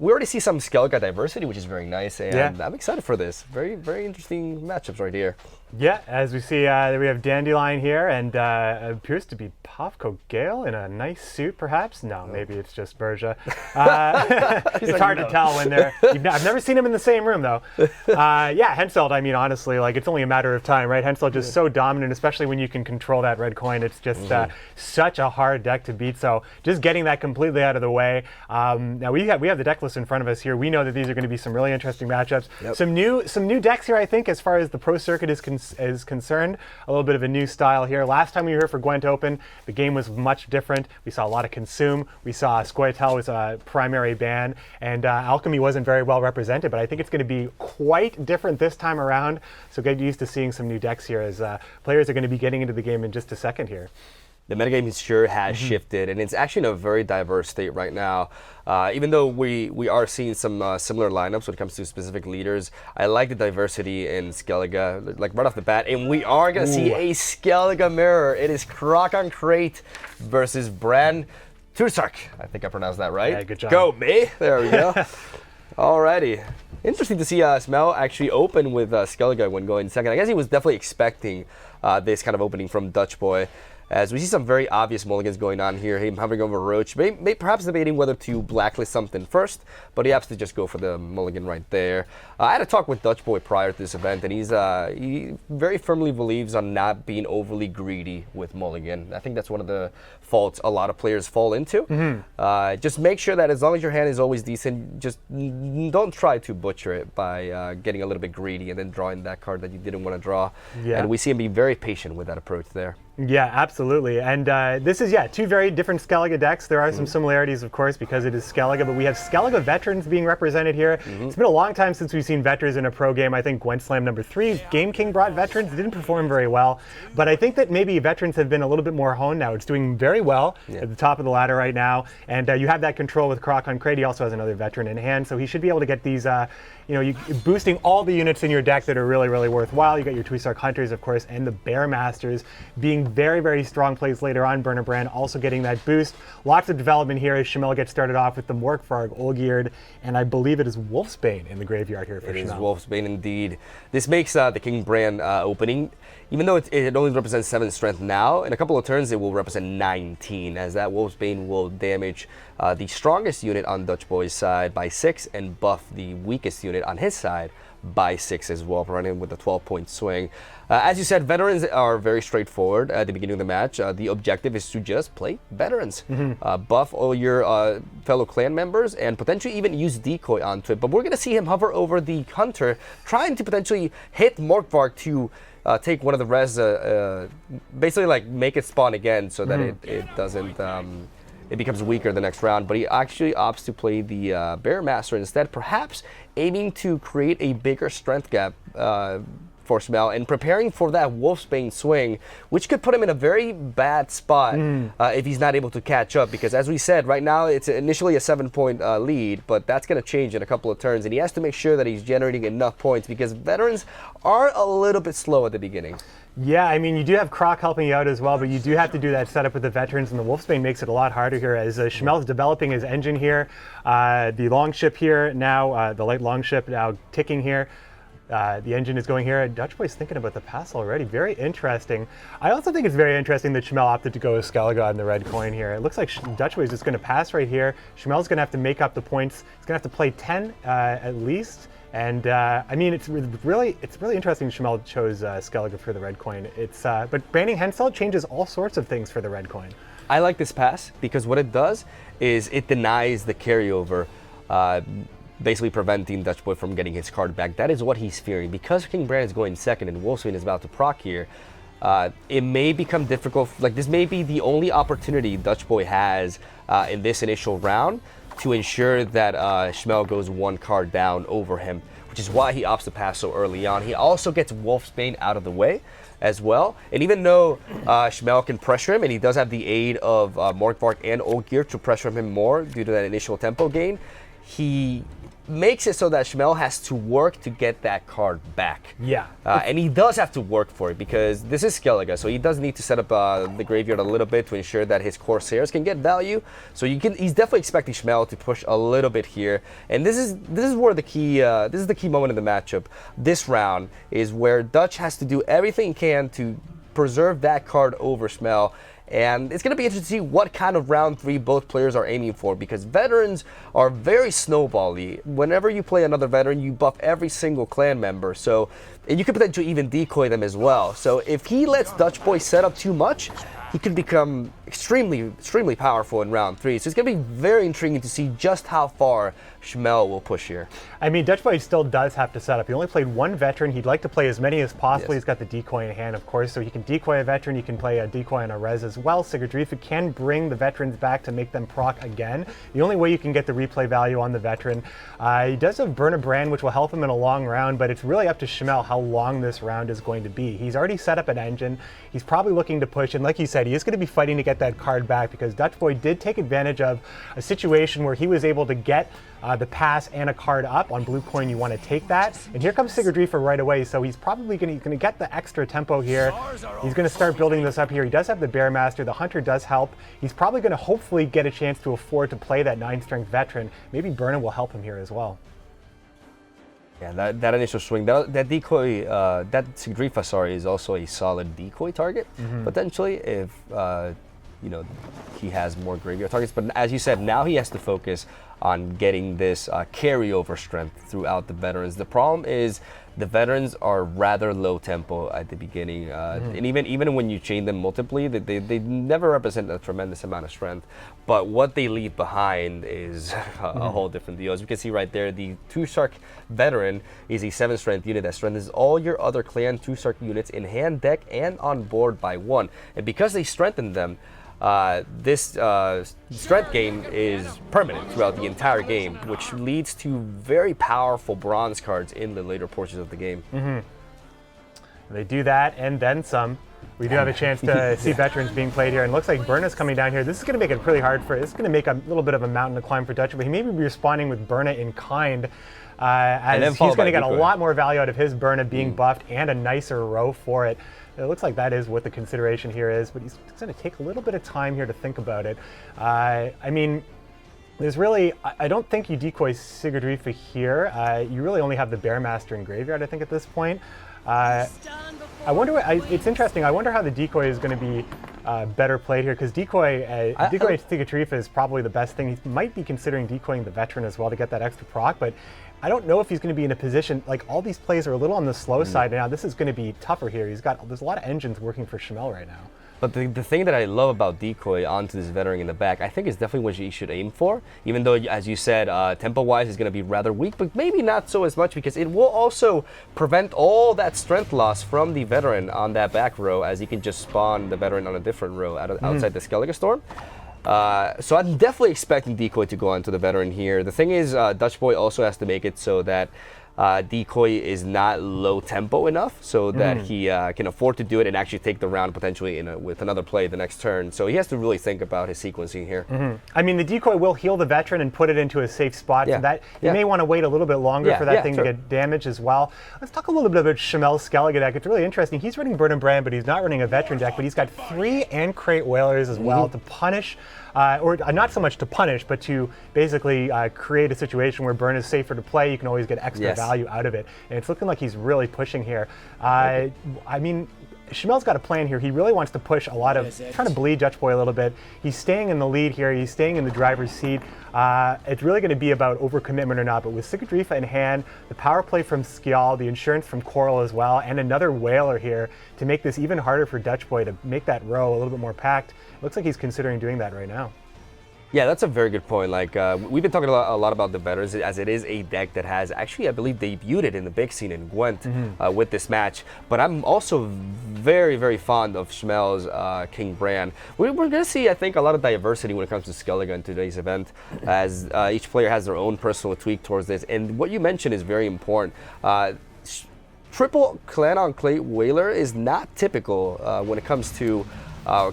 we already see some Skellige diversity, which is very nice, and I'm excited for this. Very, very interesting matchups right here. Yeah, as we see, we have Dandelion here, and appears to be Pavko Gale in a nice suit, perhaps. No, maybe it's just Berja. It's hard to tell when they're. I've never seen him in the same room, though. Yeah, Henselt. I mean, honestly, like it's only a matter of time, right? Henselt just so dominant, especially when you can control that red coin. It's just such a hard deck to beat. So just getting that completely out of the way. Now we have the deck list in front of us here. We know that these are going to be some really interesting matchups. Yep. Some new decks here, I think, as far as the pro circuit is concerned. A little bit of a new style here. Last time we were here for Gwent Open, the game was much different. We saw a lot of consume. We saw Squirtle was a primary ban, and Alchemy wasn't very well represented, but I think it's going to be quite different this time around. So get used to seeing some new decks here as players are going to be getting into the game in just a second here. The metagame sure has shifted, and it's actually in a very diverse state right now. Even though we are seeing some similar lineups when it comes to specific leaders, I like the diversity in Skellige, like right off the bat. And we are going to see a Skellige mirror. It is Croc on Crate versus Brand Tursark. I think I pronounced that right. Yeah, good job. Go, me. There we go. Alrighty. Interesting to see Cmel actually open with Skellige when going second. I guess he was definitely expecting this kind of opening from Dutch Boy. As we see some very obvious mulligans going on here, him hovering over Roach, perhaps debating whether to blacklist something first, but he opts to just go for the mulligan right there. I had a talk with Dutch Boy prior to this event, and he very firmly believes on not being overly greedy with mulligan. I think that's one of the faults a lot of players fall into. Just make sure that as long as your hand is always decent, just don't try to butcher it by getting a little bit greedy and then drawing that card that you didn't want to draw. Yeah. And we see him be very patient with that approach there. Yeah, absolutely. And this is, two very different Skellige decks. There are some similarities, of course, because it is Skellige, but we have Skellige veterans being represented here. It's been a long time since we've seen veterans in a pro game. I think Gwent Slam #3, Game King brought veterans. It didn't perform very well, but I think that maybe veterans have been a little bit more honed now. It's doing very well at the top of the ladder right now, and you have that control with Croc on Crate. He also has another veteran in hand, so he should be able to get these, boosting all the units in your deck that are really, really worthwhile. You got your Tuisark Hunters, of course, and the Bear Masters being very, very strong plays later on. Burner Brand also getting that boost. Lots of development here as Cmel gets started off with the Morkvarg, Olgierd, and I believe it is Wolfsbane in the graveyard here for Cmel. It is Wolfsbane indeed. This makes the King Brand opening, even though it only represents 7 strength now, in a couple of turns it will represent 19, as that Wolfsbane will damage the strongest unit on Dutch Boy's side by 6 and buff the weakest unit on his side by 6 as well, running with a 12-point swing. As you said, veterans are very straightforward at the beginning of the match. The objective is to just play veterans. Buff all your fellow clan members and potentially even use decoy onto it. But we're going to see him hover over the hunter, trying to potentially hit Morkvarg to take one of the res, basically like make it spawn again so that it doesn't, it becomes weaker the next round. But he actually opts to play the Bear Master instead, perhaps aiming to create a bigger strength gap for Cmel and preparing for that Wolfsbane swing, which could put him in a very bad spot if he's not able to catch up, because as we said, right now it's initially a 7-point lead, but that's going to change in a couple of turns, and he has to make sure that he's generating enough points because veterans are a little bit slow at the beginning. Yeah, I mean, you do have Croc helping you out as well, but you do have to do that setup with the veterans, and the Wolfsbane makes it a lot harder here as Cmel's developing his engine here. The longship here now, the light longship now ticking here. The engine is going here. Dutch Boy's thinking about the pass already. Very interesting. I also think it's very interesting that Cmel opted to go with Skellige on the red coin here. It looks like Dutch Boy's just going to pass right here. Cmel's going to have to make up the points. He's going to have to play 10 at least. And I mean, it's really interesting Cmel chose Skellige for the red coin. But banning Henselt changes all sorts of things for the red coin. I like this pass because what it does is it denies the carryover, basically preventing Dutch Boy from getting his card back. That is what he's fearing. Because King Brand is going second and Wolfsbane is about to proc here, it may become difficult. Like, this may be the only opportunity Dutch Boy has in this initial round to ensure that Cmel goes 1 card down over him, which is why he opts to pass so early on. He also gets Wolfsbane out of the way as well. And even though Cmel can pressure him, and he does have the aid of Morkvarg and Olgierd to pressure him more due to that initial tempo gain, he makes it so that Cmel has to work to get that card back. Yeah. And he does have to work for it because this is Skellige, so he does need to set up the graveyard a little bit to ensure that his Corsairs can get value. So he's definitely expecting Cmel to push a little bit here. And this is where the key this is the key moment in the matchup. This round is where Dutch has to do everything he can to preserve that card over Cmel. And it's going to be interesting to see what kind of round 3 both players are aiming for, because veterans are very snowbally. Whenever you play another veteran, you buff every single clan member. So, and you could potentially even decoy them as well. So if he lets Dutch Boy set up too much, he could become extremely powerful in round 3. So it's going to be very intriguing to see just how far Cmel will push here. I mean, Dutch Boy still does have to set up. He only played 1 veteran. He'd like to play as many as possible. Yes. He's got the decoy in hand, of course, so he can decoy a veteran. You can play a decoy on a res as well. Sigurdrifa can bring the veterans back to make them proc again. The only way you can get the replay value on the veteran. He does have Burn a Brand, which will help him in a long round, but it's really up to Cmel how long this round is going to be. He's already set up an engine. He's probably looking to push, and like you said, he is going to be fighting to get that card back, because Dutch Boy did take advantage of a situation where he was able to get the pass and a card up on blue coin. You want to take that, and here comes Sigurdrifa right away, so he's probably going to get the extra tempo here. He's going to start building this up here. He does have the Bearmaster. The Hunter does help. He's probably going to hopefully get a chance to afford to play that 9 strength veteran. Maybe Burna will help him here as well. Yeah, that initial swing, that decoy, that Sigurdrifa, sorry, is also a solid decoy target, potentially, if you know, he has more graveyard targets. But as you said, now he has to focus on getting this carryover strength throughout the veterans. The problem is the veterans are rather low tempo at the beginning, and even when you chain them multiply, they never represent a tremendous amount of strength. But what they leave behind is a whole different deal. As you can see right there, the 2-shark veteran is a 7-strength unit that strengthens all your other clan 2-shark units in hand, deck, and on board by 1. And because they strengthen them, this strength gain is permanent throughout the entire game, which leads to very powerful bronze cards in the later portions of the game. They do that and then some. We do have a chance to see veterans being played here, and it looks like Burna's coming down here. This is going to make it really hard for. This is going to make a little bit of a mountain to climb for Dutch, but he may be responding with Burna in kind, as he's going to get a lot more value out of his Burna being buffed and a nicer row for it. It looks like that is what the consideration here is, but he's going to take a little bit of time here to think about it. I mean, there's really, I don't think you decoy Sigurdrifa here. You really only have the Bearmaster in graveyard, I think, at this point. I wonder, it's interesting, I wonder how the decoy is going to be better played here, because decoy Sigurdrifa is probably the best thing. He might be considering decoying the veteran as well to get that extra proc, but I don't know if he's going to be in a position, like all these plays are a little on the slow side now. This is going to be tougher here. There's a lot of engines working for Cmel right now. But the thing that I love about decoy onto this veteran in the back, I think is definitely what you should aim for, even though, as you said, tempo-wise is going to be rather weak, but maybe not so as much, because it will also prevent all that strength loss from the veteran on that back row, as he can just spawn the veteran on a different row outside the Skellige Storm. So I'm definitely expecting decoy to go onto the veteran here. The thing is, Dutch Boy also has to make it so that decoy is not low tempo enough, so that he can afford to do it and actually take the round potentially with another play the next turn. So he has to really think about his sequencing here. I mean, the decoy will heal the veteran and put it into a safe spot. So that you may want to wait a little bit longer for that thing to get damaged as well. Let's talk a little bit about Cmel's Skellige deck. It's really interesting. He's running Burn and Brand, but he's not running a veteran deck. But he's got 3 Ancrate Whalers as well to punish. Or not so much to punish, but to basically create a situation where Burn is safer to play. You can always get extra value out of it. And it's looking like he's really pushing here. I mean, Cmel's got a plan here. He really wants to push a lot of, trying to bleed Dutch Boy a little bit. He's staying in the lead here. He's staying in the driver's seat. It's really going to be about overcommitment or not, but with Sigurdrifa in hand, the power play from Skjal, the insurance from Coral as well, and another Whaler here to make this even harder for Dutch Boy to make that row a little bit more packed. Looks like he's considering doing that right now. Yeah, that's a very good point. Like, we've been talking a lot about the veterans, as it is a deck that has actually, I believe, debuted in the big scene in Gwent with this match. But I'm also very, very fond of Cmel's King Bran. We're going to see, I think, a lot of diversity when it comes to Skellige in today's event, as each player has their own personal tweak towards this. And what you mentioned is very important. Triple Clan on Clay Whaler is not typical when it comes to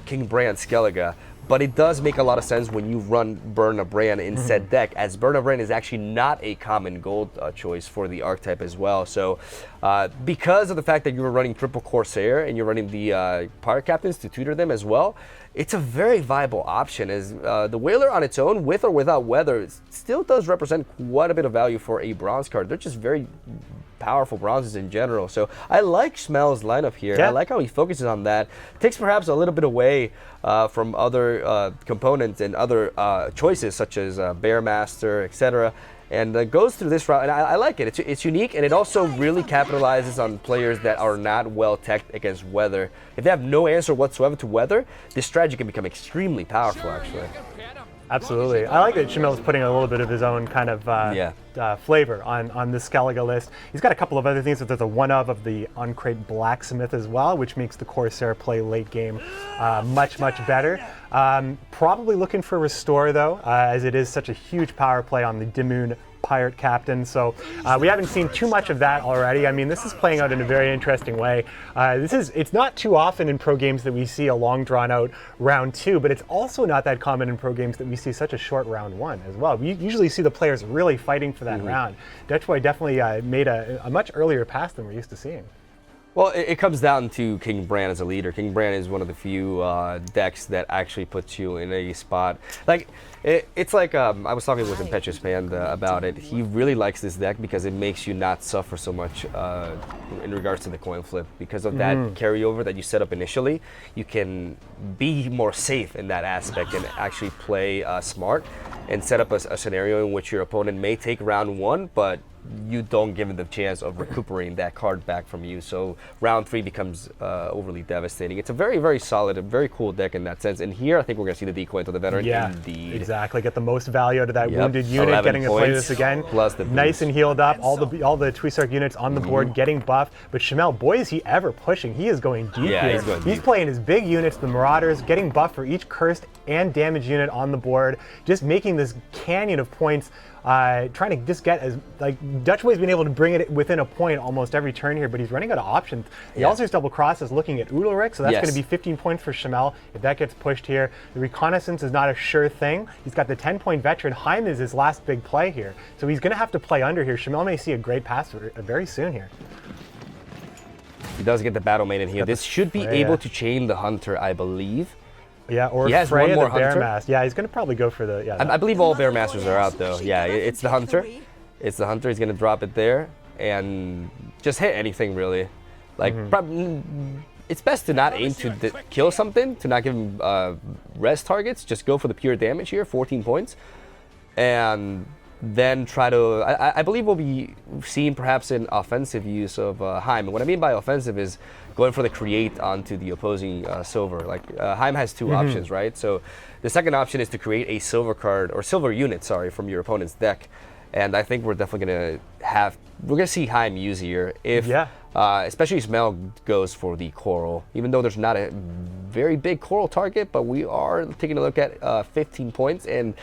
King Bran Skellige. but it does make a lot of sense when you run Burn of Bran in said deck, as Burn of Bran is actually not a common gold choice for the archetype as well. So because of the fact that you were running triple Corsair and you're running the Pirate Captains to tutor them as well, it's a very viable option, as the Whaler on its own, with or without Weather, still does represent quite a bit of value for a bronze card. They're just very powerful bronzes in general. So I like Cmel's lineup here. Yeah. I like how he focuses on that. Takes perhaps a little bit away from other components and other choices such as Bearmaster, etc. And goes through this route, and I like it. It's unique, and it also really capitalizes on players that are not well teched against Weather. If they have no answer whatsoever to Weather, this strategy can become extremely powerful, actually. Absolutely. I like that Cmel's putting a little bit of his own kind of flavor on this Skellige list. He's got a couple of other things. There's a one-of the on-crate Blacksmith as well, which makes the Corsair play late game much better. Probably looking for Restore, though, as it is such a huge power play on the Dimoon Pirate Captain. So we haven't seen too much of that already. I mean, this is playing out in a very interesting way. It's not too often in pro games that we see a long drawn out round 2, but it's also not that common in pro games that we see such a short round 1 as well. We usually see the players really fighting for that round. Dutchboy definitely made a much earlier pass than we're used to seeing. Well, it comes down to King Bran as a leader. King Bran is one of the few decks that actually puts you in a spot. Like, it's like, I was talking with Impetuous Panda about it. He really likes this deck because it makes you not suffer so much in regards to the coin flip. Because of that carryover that you set up initially, you can be more safe in that aspect and actually play smart and set up a scenario in which your opponent may take round 1, but you don't give them the chance of recuperating that card back from you. So round 3 becomes overly devastating. It's a very solid, a very cool deck in that sense. And here, I think we're going to see the decoy into the veteran. Yeah, indeed. Exactly. Get the most value out of that wounded unit, getting to play this again. Plus the nice and healed up. All the Twisark units on the board getting buffed. But Cmel, boy, is he ever pushing. He is going deep here. He's going deep. He's playing his big units, the Marauders, getting buffed for each cursed and damaged unit on the board, just making this canyon of points. Trying to just get as, like, Dutchboy's been able to bring it within a point almost every turn here, but he's running out of options. The Alzur's double cross is looking at Udalric, so that's going to be 15 points for Cmel if that gets pushed here. The reconnaissance is not a sure thing. He's got the 10-point veteran. Heim is his last big play here, so he's going to have to play under here. Cmel may see a great pass very soon here. He does get the Battle Maiden here. This should be able to chain the Hunter, I believe. Yeah, or he has Freya one more the Hunter. Bearmaster. Yeah, he's going to probably go for the... Yeah, I believe all Bearmasters are out, though. Yeah, it's the Hunter. It's the Hunter. He's going to drop it there and just hit anything, really. Like, it's best to not aim to kill something, to not give him res targets. Just go for the pure damage here, 14 points. And then try to... I believe we'll be seeing perhaps an offensive use of Heim. And what I mean by offensive is going for the create onto the opposing silver. Like, Heim has 2 options, right? So the second option is to create a silver card, or silver unit, sorry, from your opponent's deck. And I think we're definitely going to we're going to see Heim use here if, especially Cmel goes for the coral. Even though there's not a very big coral target, but we are taking a look at 15 points. And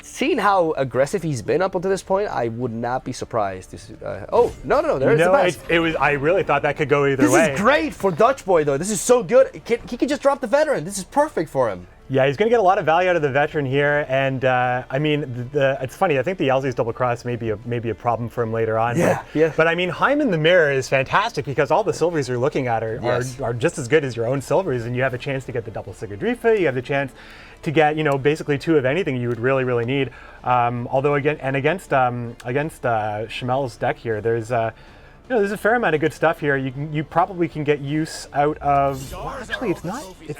seeing how aggressive he's been up until this point, I would not be surprised to see. Oh, no, there's the pass. It was. I really thought that could go either way. This is great for Dutchboy, though. This is so good. He can just drop the veteran. This is perfect for him. Yeah, he's going to get a lot of value out of the veteran here, and I mean, it's funny. I think the Elzie's double cross may be a problem for him later on. But I mean, Heim in the mirror is fantastic because all the silveries you're looking at are just as good as your own silveries, and you have a chance to get the double Sigurdrifa. You have the chance to get basically 2 of anything you would really need. Although against Cmel's deck here, there's there's a fair amount of good stuff here. You probably can get use out of. Well, actually, it's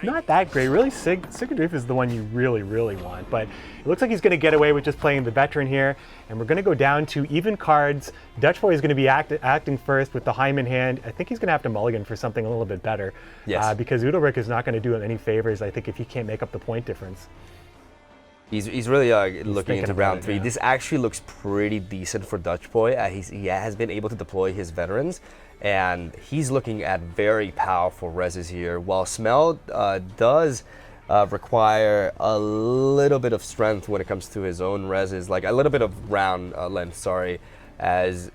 not that great. Really, Sigurdrifa is the one you really want. But it looks like he's going to get away with just playing the veteran here, and we're going to go down to even cards. Dutchboy is going to be acting first with the Heim in hand. I think he's going to have to mulligan for something a little bit better. Yes. Because Udalric is not going to do him any favors, I think, if he can't make up the point difference. He's really looking into round 3. Yeah. This actually looks pretty decent for Dutchboy. He has been able to deploy his veterans, and he's looking at very powerful reses here. While Cmel does require a little bit of strength when it comes to his own reses, like a little bit of round length, sorry. as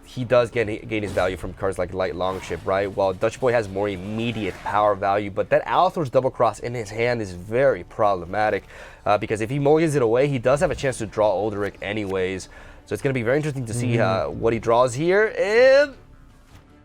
he does gain his value from cards like Light Longship, right? While Dutch Boy has more immediate power value, but that Althor's Double Cross in his hand is very problematic because if he mulligans it away, he does have a chance to draw Ulderic anyways. So it's going to be very interesting to see what he draws here.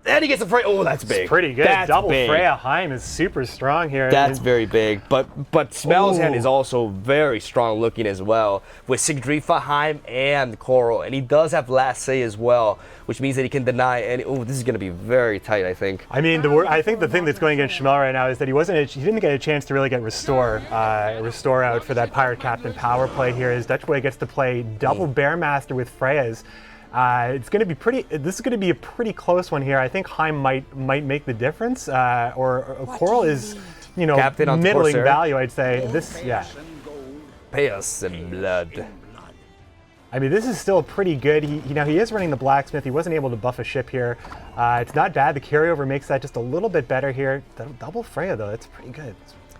And he gets a Freya. Oh, that's big. It's pretty good. That's Double big. Freya Heim is super strong here. That's very big. But Cmel's hand is also very strong looking as well, with Sigdrifa, Heim, and Coral. And he does have last say as well, which means that he can deny any. Oh, this is going to be very tight, I think. I mean, I think the thing that's going against Cmel right now is that he didn't get a chance to really get restore out for that Pirate Captain power play here. As Dutch Boy gets to play double Bearmaster with Freyas. It's going to be this is going to be a pretty close one here. I think Heim might make the difference, or Coral is, Captain on middling Corsair. value, I'd say. Pay us some blood. I mean, this is still pretty good. He is running the Blacksmith. He wasn't able to buff a ship here. It's not bad. The carryover makes that just a little bit better here. Double Freya though, that's pretty good.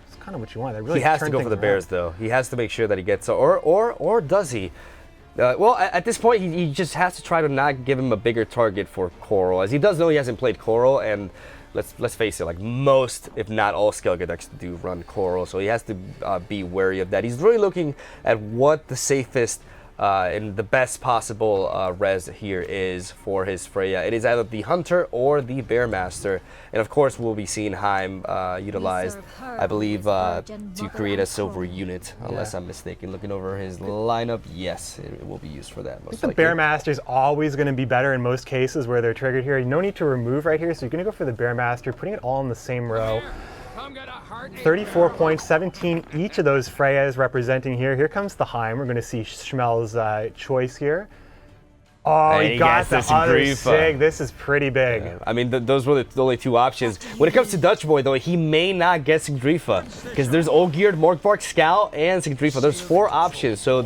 It's kind of what you want. They really He has to go for the Bears though. He has to make sure that he gets, or does he? Well, at this point, he just has to try to not give him a bigger target for Coral, as he does know he hasn't played Coral, and let's face it, like most, if not all, Skellige decks do run Coral, so he has to be wary of that. He's really looking at what the safest and the best possible res here is for his Freya. It is either the Hunter or the Bearmaster, and of course we'll be seeing Heim utilized, I believe, to create a silver unit, unless I'm mistaken. Looking over his lineup, yes, it will be used for that. Most likely. The Bearmaster is always going to be better in most cases where they're triggered here. No need to remove right here, so you're going to go for the Bearmaster, putting it all in the same row. 34 points, 17 each of those Freyas representing here. Here comes the Heim. We're going to see Cmel's choice here. Oh, And he he got gets the the other Sigdrifa. Sig. This is pretty big. I mean, those were the only two options. When it comes to Dutch Boy, though, he may not get Sigdrifa, because there's Olgierd, Morgvark, Scout, and Sigdrifa. There's 4 options, so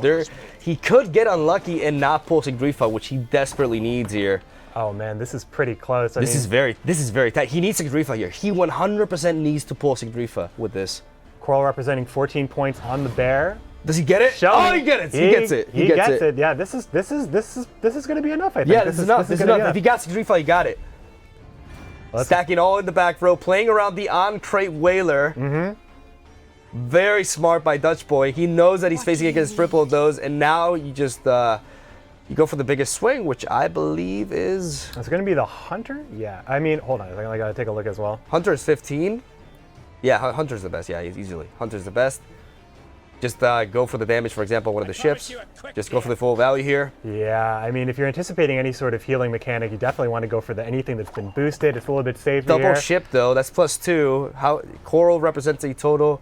he could get unlucky and not pull Sigdrifa, which he desperately needs here. Oh man, this is pretty close. This is very tight. He needs Sigdrifa here. He 100% needs to pull Sigdrifa with this. Coral representing 14 points on the Bear. Does he get it? Oh, he gets it. He gets it. He gets it. Yeah, this is going to be enough. I think. Yeah, this is enough. This is enough. If he got Sigdrifa, he got it. Stacking all in the back row, playing around the on-crate Whaler. Very smart by Dutch Boy. He knows that he's facing against triple of those, and now you just you go for the biggest swing, which I believe is... It's going to be the Hunter? Yeah. I mean, hold on. I got to take a look as well. Hunter is 15. Yeah, Hunter's the best. Yeah, easily. Hunter's the best. Just go for the damage, for example, one of the ships. Just go for the full value here. Yeah, I mean, if you're anticipating any sort of healing mechanic, you definitely want to go for anything that's been boosted. It's a little bit safer Double here. ship, though. That's +2. Coral represents a total...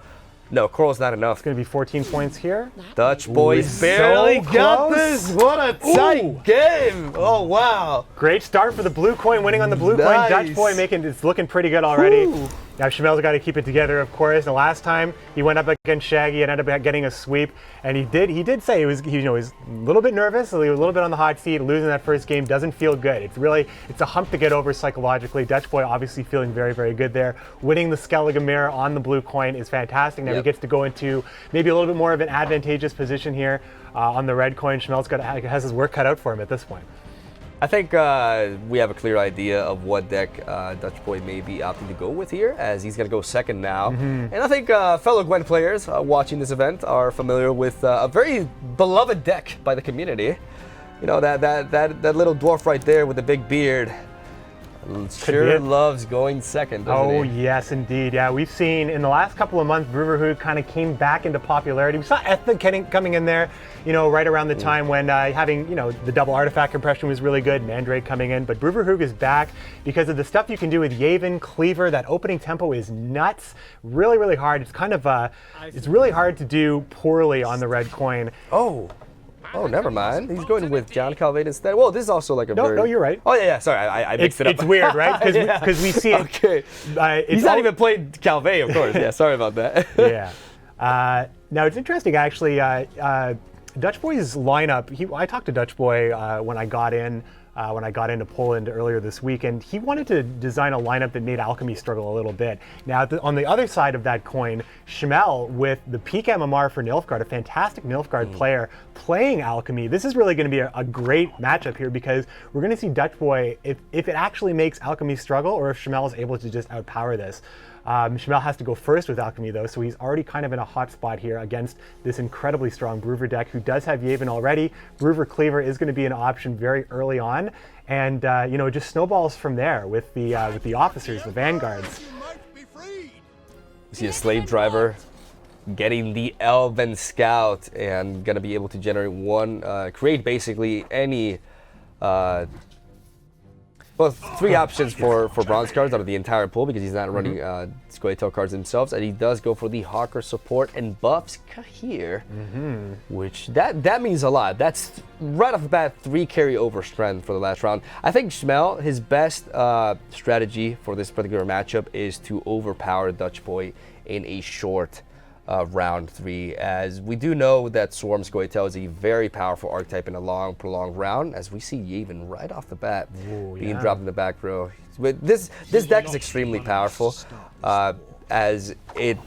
No, Coral's not enough. It's going to be 14 points here. Dutch Boys barely got this. What a tight game. Oh, wow. Great start for the blue coin, winning on the blue coin. Dutch Boy it's looking pretty good already. Now Cmel's got to keep it together, of course. The last time he went up against Shaggy and ended up getting a sweep, and he did say he was a little bit nervous, he was a little bit on the hot seat. Losing that first game doesn't feel good. It's a hump to get over psychologically. Dutch Boy obviously feeling very, very good there. Winning the Skellige mirror on the blue coin is fantastic. Now he gets to go into maybe a little bit more of an advantageous position here on the red coin. Cmel's has his work cut out for him at this point. I think we have a clear idea of what deck Dutch Boy may be opting to go with here, as he's going to go second now. And I think fellow Gwent players watching this event are familiar with a very beloved deck by the community. You know, that little dwarf right there with the big beard. Sure loves going second, doesn't he? Yes, indeed. Yeah, we've seen in the last couple of months, Brotherhood kind of came back into popularity. We saw Ethic coming in there, right around the time when having, the double artifact compression was really good, Mandrake coming in. But Brotherhood is back because of the stuff you can do with Yavin, Cleaver. That opening tempo is nuts. Really, really hard. It's kind of, it's really hard to do poorly on the red coin. Oh, never mind. He's going with John Calvade instead. Well, this is also like a No, you're right. Oh, yeah. Sorry, I mixed it up. It's weird, right? Because we see it. Okay. He's not even played Calvade, of course. Yeah, sorry about that. Yeah. Now, it's interesting, actually. Dutch Boy's lineup, I talked to Dutch Boy when I got into Poland earlier this week, and he wanted to design a lineup that made Alchemy struggle a little bit. Now, on the other side of that coin, Cmel with the peak MMR for Nilfgaard, a fantastic Nilfgaard player, playing Alchemy. This is really going to be a great matchup here, because we're going to see Dutch Boy, if it actually makes Alchemy struggle, or if Cmel is able to just outpower this. Cmel has to go first with Alchemy, though, so he's already kind of in a hot spot here against this incredibly strong Brewer deck, who does have Yavin already. Brewer Cleaver is going to be an option very early on, and you know, it just snowballs from there with the officers, the vanguards. You see a slave driver getting the Elven Scout, and gonna be able to generate create basically any. Well, 3 options for bronze cards out of the entire pool, because he's not running Squato cards themselves, and he does go for the Hawker support and buffs Kahir, which that means a lot. That's right off the bat 3 carryover strength for the last round. I think Cmel, his best strategy for this particular matchup is to overpower Dutch Boy in a short round 3, as we do know that Swarm Squatel is a very powerful archetype in a long, prolonged round, as we see Yavin right off the bat being dropped in the back row. But this deck is extremely powerful, as it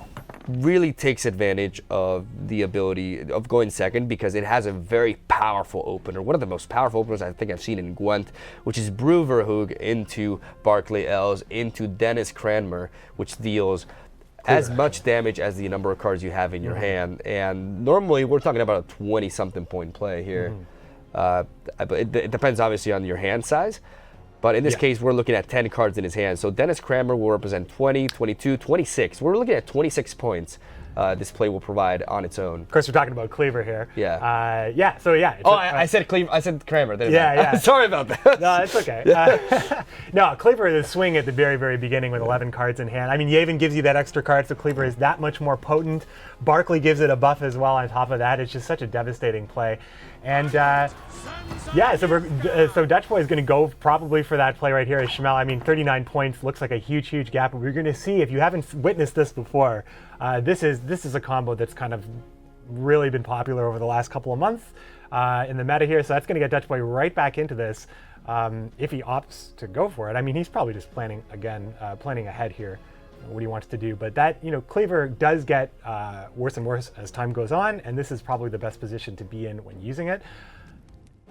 really takes advantage of the ability of going second, because it has a very powerful opener, one of the most powerful openers I think I've seen in Gwent, which is Bruverhoog into Barclay Els into Dennis Cranmer, which deals as much damage as the number of cards you have in your hand. And normally we're talking about a 20-something point play here. But it depends obviously on your hand size. But in this case, we're looking at 10 cards in his hand. So Dennis Cranmer will represent 20, 22, 26. We're looking at 26 points this play will provide on its own. Of course, we're talking about Cleaver here. Yeah. So yeah. I said Cleaver. I said Cranmer. Yeah. Sorry about that. No, it's okay. No, Cleaver is swing at the very, very beginning with 11 cards in hand. I mean, Yavin gives you that extra card, so Cleaver is that much more potent. Barclay gives it a buff as well on top of that. It's just such a devastating play. And so Dutch Boy is going to go probably for that play right here as Cmel. I mean, 39 points looks like a huge, huge gap. But we're going to see, if you haven't witnessed this before, this is a combo that's kind of really been popular over the last couple of months in the meta here. So that's going to get Dutch Boy right back into this if he opts to go for it. I mean, he's probably just planning ahead here what he wants to do. But that, Cleaver does get worse and worse as time goes on, and this is probably the best position to be in when using it.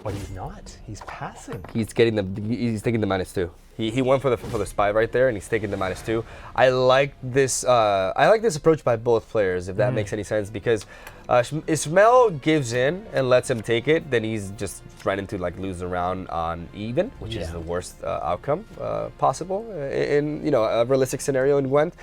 But he's not. He's passing. He's taking the -2. He went for the spy right there, and he's taking the -2. I like this approach by both players, if that makes any sense, because Cmel gives in and lets him take it, then he's just threatened to lose the round on even, which is the worst outcome possible in a realistic scenario in Gwent.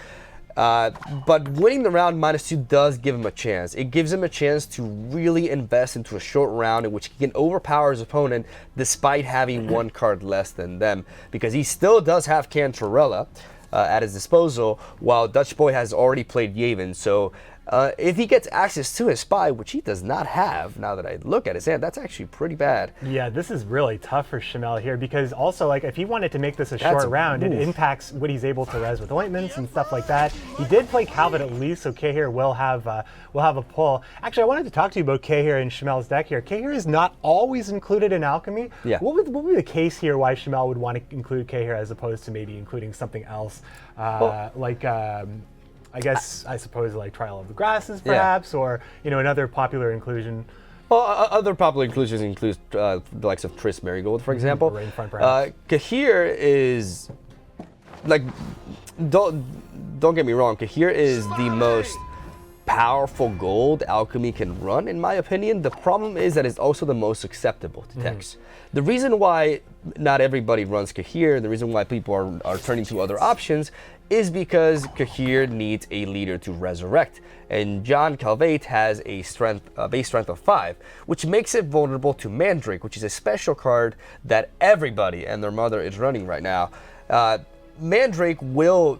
But winning the round -2 does give him a chance. It gives him a chance to really invest into a short round in which he can overpower his opponent despite having 1 card less than them, because he still does have Cantarella at his disposal, while Dutch Boy has already played Yavin. So if he gets access to his spy, which he does not have, now that I look at his hand, that's actually pretty bad. Yeah, this is really tough for Cmel here, because also, if he wanted to make this a short round, it impacts what he's able to res with ointments and stuff like that. He did play Calvin at least, so Kahir will have a pull. Actually, I wanted to talk to you about Kahir and Cmel's deck here. Kahir is not always included in Alchemy. Yeah. What would be the case here why Cmel would want to include Kahir as opposed to maybe including something else, I suppose Trial of the Grasses, perhaps, or another popular inclusion. Well, other popular inclusions include the likes of Triss Marigold, for example. Rainfront, perhaps. Kahir is don't get me wrong. Kahir is the most powerful gold Alchemy can run, in my opinion. The problem is that it's also the most acceptable to decks. The reason why not everybody runs Kahir, the reason why people are turning to other options, is because Kahir needs a leader to resurrect. And John Calvate has a base strength of 5, which makes it vulnerable to Mandrake, which is a special card that everybody and their mother is running right now. Mandrake will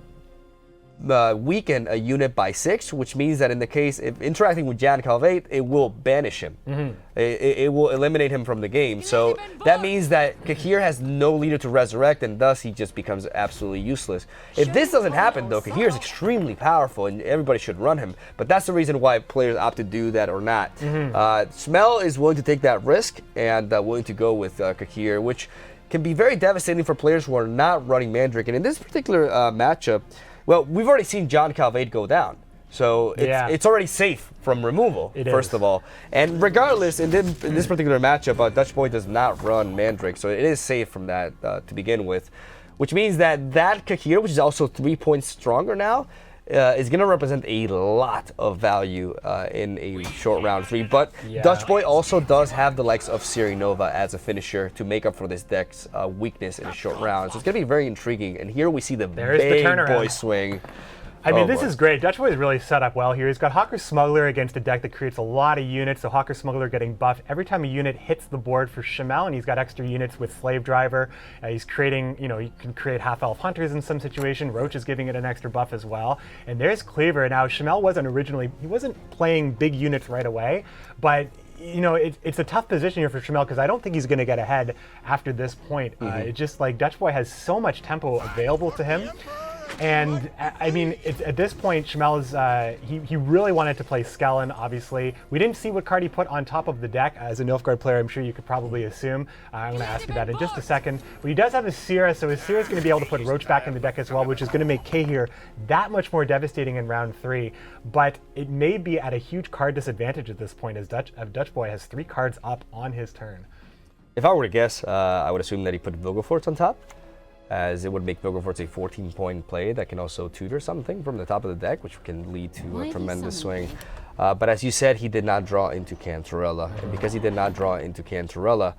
weaken a unit by 6, which means that in the case if interacting with Jan Calvate, it will banish him. It will eliminate him from the game. So that means that Kahir has no leader to resurrect, and thus he just becomes absolutely useless. If this doesn't happen, though, Kahir is extremely powerful, and everybody should run him. But that's the reason why players opt to do that or not. Cmel is willing to take that risk and willing to go with Kahir, which can be very devastating for players who are not running Mandrake. And in this particular matchup, well, we've already seen John Calvade go down. So it's already safe from removal, first of all. And regardless, in this particular matchup, Dutch Boy does not run Mandrake, so it is safe from that to begin with. Which means that Kahir, which is also 3 points stronger now, is going to represent a lot of value in a short round 3. But Dutch Boy also does have the likes of Siri Nova as a finisher to make up for this deck's weakness in a short round. So it's going to be very intriguing. And here we see the big boy swing. I mean, this is great. Dutch Boy is really set up well here. He's got Hawker Smuggler against a deck that creates a lot of units. So Hawker Smuggler getting buffed every time a unit hits the board for Cmel, and he's got extra units with Slave Driver. He's creating, he can create half-elf hunters in some situation. Roach is giving it an extra buff as well. And there's Cleaver. Now, Cmel he wasn't playing big units right away, but it's a tough position here for Cmel because I don't think he's going to get ahead after this point. It's just like Dutch Boy has so much tempo available to him. And I mean, at this point, Cmel is, he really wanted to play Skellen, obviously. We didn't see what card he put on top of the deck. As a Nilfgaard player, I'm sure you could probably assume. I'm going to ask you that in just a second. But he does have a Seer, so his Seer is going to be able to put Roach back in the deck as well, which is going to make Kahir that much more devastating in round 3. But it may be at a huge card disadvantage at this point, as Dutch Boy has 3 cards up on his turn. If I were to guess, I would assume that he put Vilgefortz on top, as it would make Vilgefortz a 14-point play that can also tutor something from the top of the deck, which can lead to a tremendous swing. But as you said, he did not draw into Cantarella. And because he did not draw into Cantarella,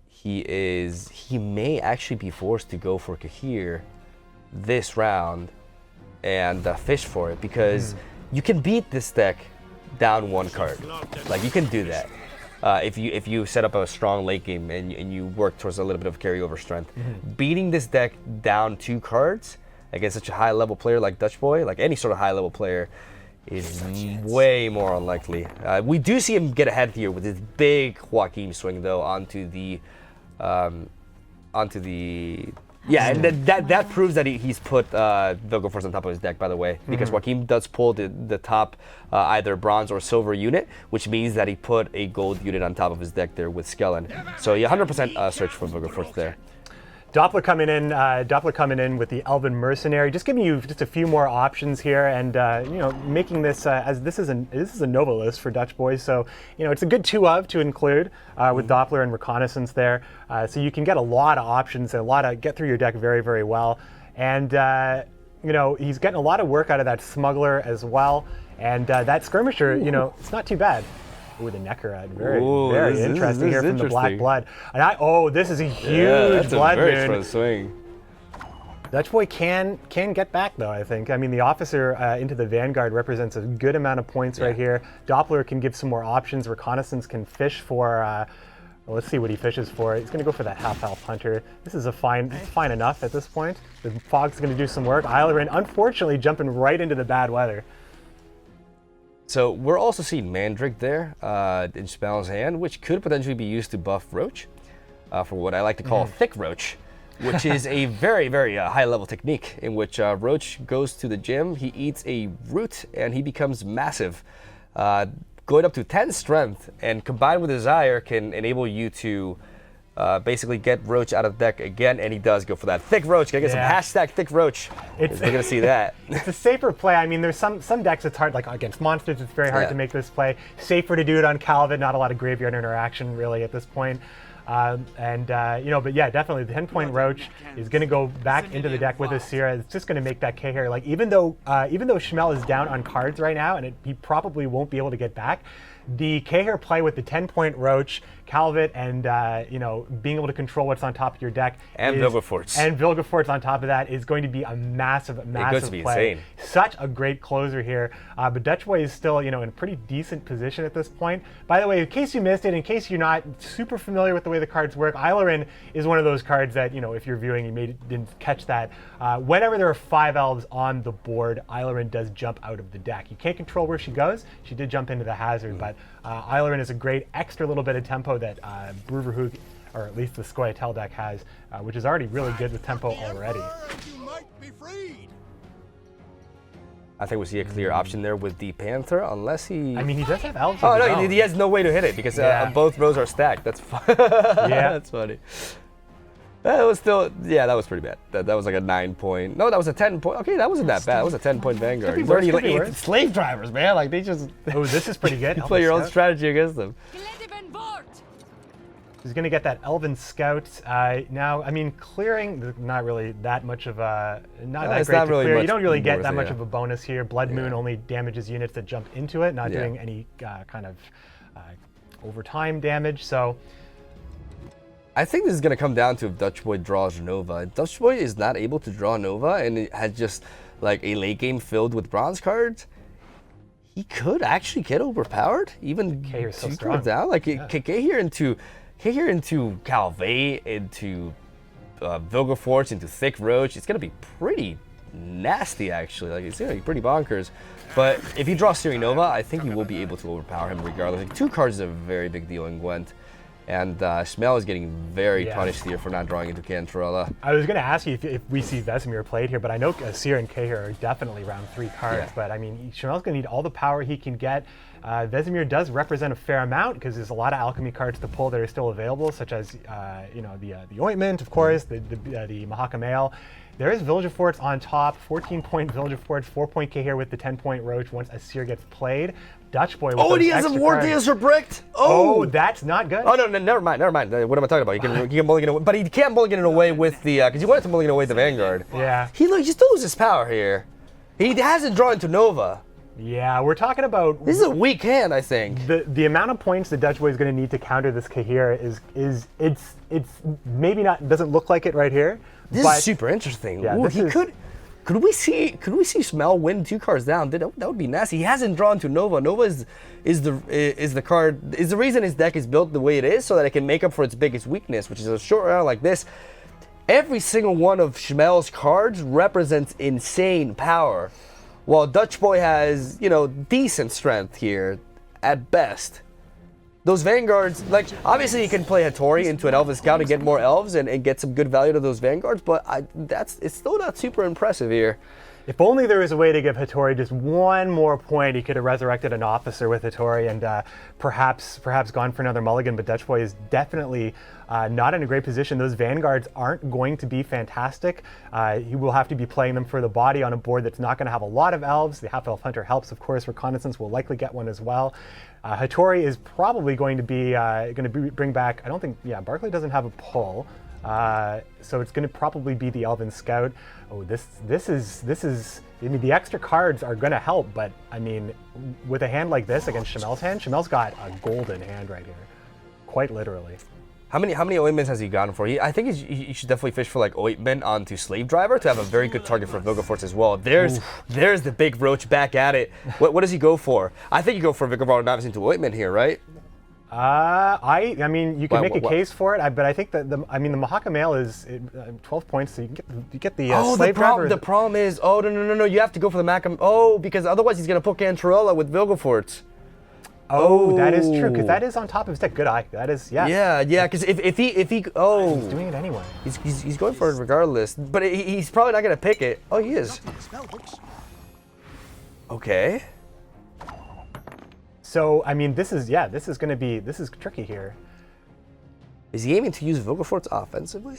he may actually be forced to go for Kahir this round and fish for it, because you can beat this deck down 1 card. Like, you can do that. If you set up a strong late game and you work towards a little bit of carryover strength. Beating this deck down 2 cards against such a high level player like Dutch Boy, like any sort of high level player, is way more unlikely. We do see him get ahead here with his big Joaquin swing though onto the yeah, and that proves that he's put Vilgefortz on top of his deck, by the way, because Joaquin does pull the top either bronze or silver unit, which means that he put a gold unit on top of his deck there with Skellen. So yeah, 100% search for Vilgefortz there. Doppler coming in with the Elven Mercenary, just giving you just a few more options here, and making this as this is a Nova list for Dutch Boys, so it's a good 2 of to include with Doppler and Reconnaissance there, so you can get a lot of options and get through your deck very, very well, and he's getting a lot of work out of that Smuggler as well, and that Skirmisher, it's not too bad. Ooh, the Neckarad, very interesting here from the Black Blood. And this is a huge Blood Moon. Very strong swing. Dutch Boy can get back though, I think. I mean, the Officer into the Vanguard represents a good amount of points right here. Doppler can give some more options. Reconnaissance can fish for, well, let's see what he fishes for. He's gonna go for that half-elf hunter. This is fine enough at this point. The Fog's gonna do some work. Eilerin, unfortunately, jumping right into the bad weather. So we're also seeing Mandrake there in Cmel's hand, which could potentially be used to buff Roach for what I like to call Thick Roach, which is a very, very high-level technique in which Roach goes to the gym, he eats a root, and he becomes massive. Going up to 10 strength and combined with Desire can enable you to basically get Roach out of the deck again, and he does go for that Thick Roach. Gotta get some hashtag Thick Roach. We're gonna see that. It's a safer play. I mean, there's some decks it's hard, like against monsters, it's very hard to make this play. Safer to do it on Calvin, not a lot of graveyard interaction really at this point. But yeah, definitely the 10-point Roach is going to go back into the deck with his Seer. It's just going to make that Kahir, like even though Cmel is down on cards right now and he probably won't be able to get back, the Kahir play with the 10-point Roach Calvet and being able to control what's on top of your deck. And Vilgefortz. And Vilgefortz on top of that is going to be a massive play. Insane. Such a great closer here. But Dutchboy is still, in a pretty decent position at this point. By the way, in case you missed it, in case you're not super familiar with the way the cards work, Eilerin is one of those cards that, if you're viewing, you didn't catch that. Whenever there are 5 elves on the board, Eilerin does jump out of the deck. You can't control where she goes. She did jump into the hazard, but Eilerin is a great extra little bit of tempo that Bruverhook, or at least the Scoia'tael deck has, which is already really good with tempo already. I think we see a clear option there with the Panther, unless he... I mean, he does have elves. Oh, no, he has no way to hit it because both rows are stacked. That's yeah, that's funny. That was still, that was pretty bad. That was like a 9 point. No, that was a 10 point. Okay, that wasn't that bad. It was a 10-point Vanguard. He's already like slave drivers, man. Like they just. Oh, this is pretty good. You play your own strategy against them. He's going to get that Elven Scout. Now, I mean, clearing, not really that much of a, that great to clear. You don't really get that much of a bonus here. Blood Moon only damages units that jump into it, not doing any kind of overtime damage. So I think this is going to come down to if Dutchboy draws Nova. If Dutchboy is not able to draw Nova and it has just like a late game filled with bronze cards, he could actually get overpowered, even so 2 cards down. Like K here into Calvet, into Vilgefortz, into Thick Roach. It's going to be pretty nasty, actually. Like, it's going to be pretty bonkers. But if he draws Siri Nova, I think he will be able to overpower him regardless. Like, 2 cards is a very big deal in Gwent. And Cmel is getting very punished here for not drawing into Cantarella. I was going to ask you if we see Vesemir played here, but I know Seer and K here are definitely round 3 cards. Yeah. But I mean, Cmel's going to need all the power he can get. Vesemir does represent a fair amount because there's a lot of alchemy cards to pull that are still available, such as the Ointment, of course, the Cmel. There is Vilgefortz on top, 14-point Vilgefortz, 4-point K here with the 10-point Roach once a Seer gets played. Dutchboy with and he has a War Dancer bricked! Oh, that's not good. Oh, no, never mind. What am I talking about? He can mulligan away, but he can't mulligan it away with the, because he wanted to mulligan away the Vanguard. Yeah. He still loses power here. He hasn't drawn into Nova. Yeah, we're talking about... This is a weak hand, I think. The amount of points that Dutchboy is going to need to counter this Kahir is maybe not, doesn't look like it right here. This is super interesting. Yeah, Ooh, could we see Cmel win 2 cards down? That would be nasty. He hasn't drawn to Nova. Nova is the reason his deck is built the way it is, so that it can make up for its biggest weakness, which is a short round like this. Every single one of Cmel's cards represents insane power, while Dutchboy has, decent strength here at best. Those Vanguards, like, obviously you can play Hattori into an Elven Scout and get more elves and get some good value to those Vanguards, but it's still not super impressive here. If only there was a way to give Hattori just 1 more point, he could have resurrected an officer with Hattori and perhaps gone for another mulligan, but Dutchboy is definitely not in a great position. Those Vanguards aren't going to be fantastic. He will have to be playing them for the body on a board that's not going to have a lot of elves. The Half-Elf Hunter helps, of course. Reconnaissance will likely get one as well. Hattori is probably going to bring back, I don't think, Barclay doesn't have a pull. So it's going to probably be the Elven Scout. Oh, this is. I mean, the extra cards are going to help, but I mean, with a hand like this against Cmel's hand, Cmel's got a golden hand right here, quite literally. How many ointments has he gone for? I think he should definitely fish for like ointment onto Slave Driver to have a very good target for Vilgefortz as well. There's the big Roach back at it. What does he go for? I think you go for Vilgefortz Novice into ointment here, right? I mean, you can make a case for it, but I think that the Cmel is 12 points, so you get the Slave Driver. The problem is, no, you have to go for the Macam. because otherwise he's gonna put Cantarella with Vilgefortz. That is true, because that is on top of his deck. Good eye. That is, Yeah, because if he he's doing it anyway. He's going for it regardless, but he's probably not gonna pick it. Oh, he is. Okay. So, I mean, this is tricky here. Is he aiming to use Vilgefortz offensively?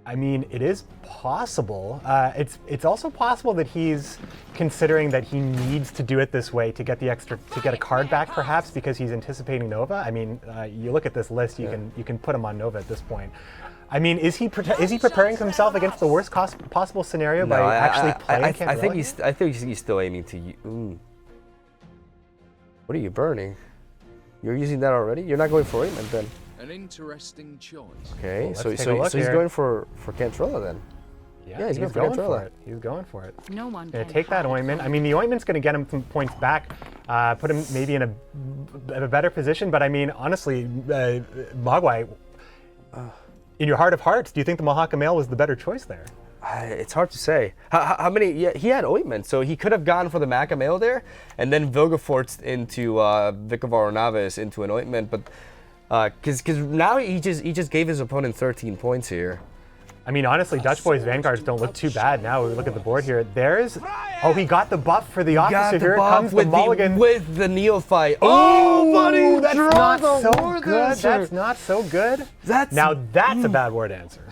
I mean, it is possible. It's also possible that he's considering that he needs to do it this way to get a card back, perhaps, because he's anticipating Nova. I mean, you look at this list, you can put him on Nova at this point. I mean, is he preparing himself against the worst possible scenario by actually playing Cantarella? I think he's still aiming to. What are you burning? You're using that already? You're not going for ointment then? An interesting choice. Okay, Well, so let's take a look he's here. going for Cantrella then. Yeah, he's he's going going for for Cantrella. it. He's going for it. No one Gonna can take that hide ointment. from I mean, the ointment's gonna get him some points back, put him maybe in a better position. But I mean, honestly, Mogwai, in your heart of hearts, do you think the Cmel was the better choice there? It's hard to say. How many? Yeah, he had ointment, so he could have gone for the Cmel there, and then Vilgefortz into Vicavar Navis into an ointment, but because now he just gave his opponent 13 points here. I mean, honestly, Dutch Boy's Vanguards don't look too bad now. We look at the board here. He got the buff for the officer. Here comes the mulligan. With the Neophyte. Oh, buddy, that's draw not the so War good. Dancer. That's not so good. That's a bad word answer.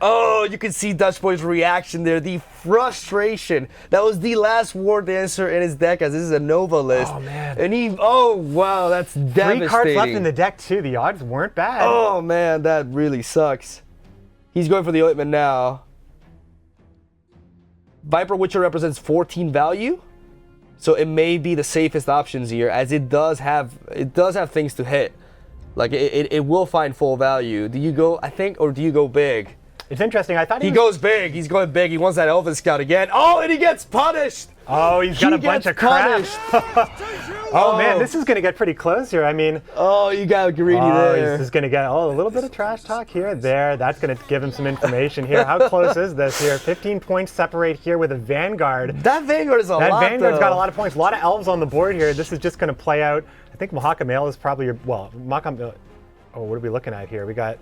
Oh, you can see Dutch Boy's reaction there. The frustration. That was the last War Dancer in his deck, as this is a Nova list. Oh, man. And oh, wow, that's devastating. 3 cards left in the deck, too. The odds weren't bad. Oh, man, that really sucks. He's going for the ointment now. Viper Witcher represents 14 value, so it may be the safest options here, as it does have things to hit. Like it will find full value. Do you go, I think, or do you go big? It's interesting. I thought He goes big. He's going big. He wants that Elven Scout again. Oh, and he gets punished. Oh, he's got a bunch of crap. Oh man, this is gonna get pretty close here. I mean, oh, you got greedy there. He's gonna get a little bit of trash talk here, there. That's gonna give him some information here. How close is this here? 15 points separate here with a Vanguard. That Vanguard is a lot. That Vanguard's though. got a lot of points. A lot of elves on the board here. This is just gonna play out. I think Cmel is probably your Cmel. Oh, what are we looking at here? We got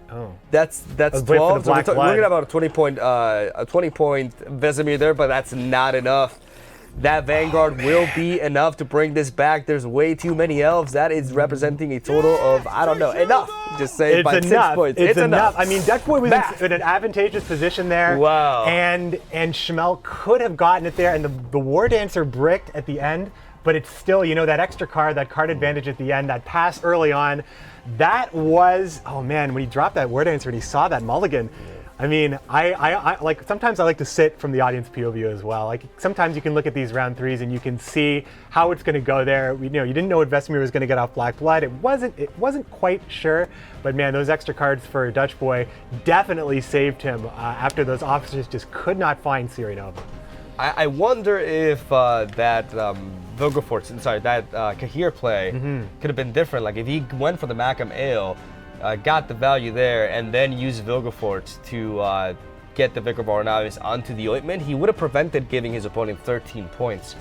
That's Let's wait for 12. the So black we're blood. looking at about a 20 point Vesemir there, but that's not enough. That Vanguard will be enough to bring this back. There's way too many elves. That is representing a total of, I don't know, enough. Just say it's by enough. 6 points. It's enough. I mean, Dutch Boy was Math. in an advantageous position there. Wow. And Cmel could have gotten it there, and the War Dancer bricked at the end, but it's still, that extra card, that card advantage at the end, that pass early on, that was, oh man, when he dropped that War Dancer and he saw that mulligan, I mean, I like, sometimes I like to sit from the audience POV as well. Like, sometimes you can look at these round 3s and you can see how it's going to go there. You didn't know what Vesemir was going to get off Black Blood. It wasn't quite sure, but man, those extra cards for Dutch Boy definitely saved him after those officers just could not find Siri Nova. I wonder if that Vilgefortz, that Kahir play could have been different. Like if he went for the Cmel, got the value there, and then used Vilgefortz to get the Vicavar Navis onto the ointment, he would have prevented giving his opponent 13 points.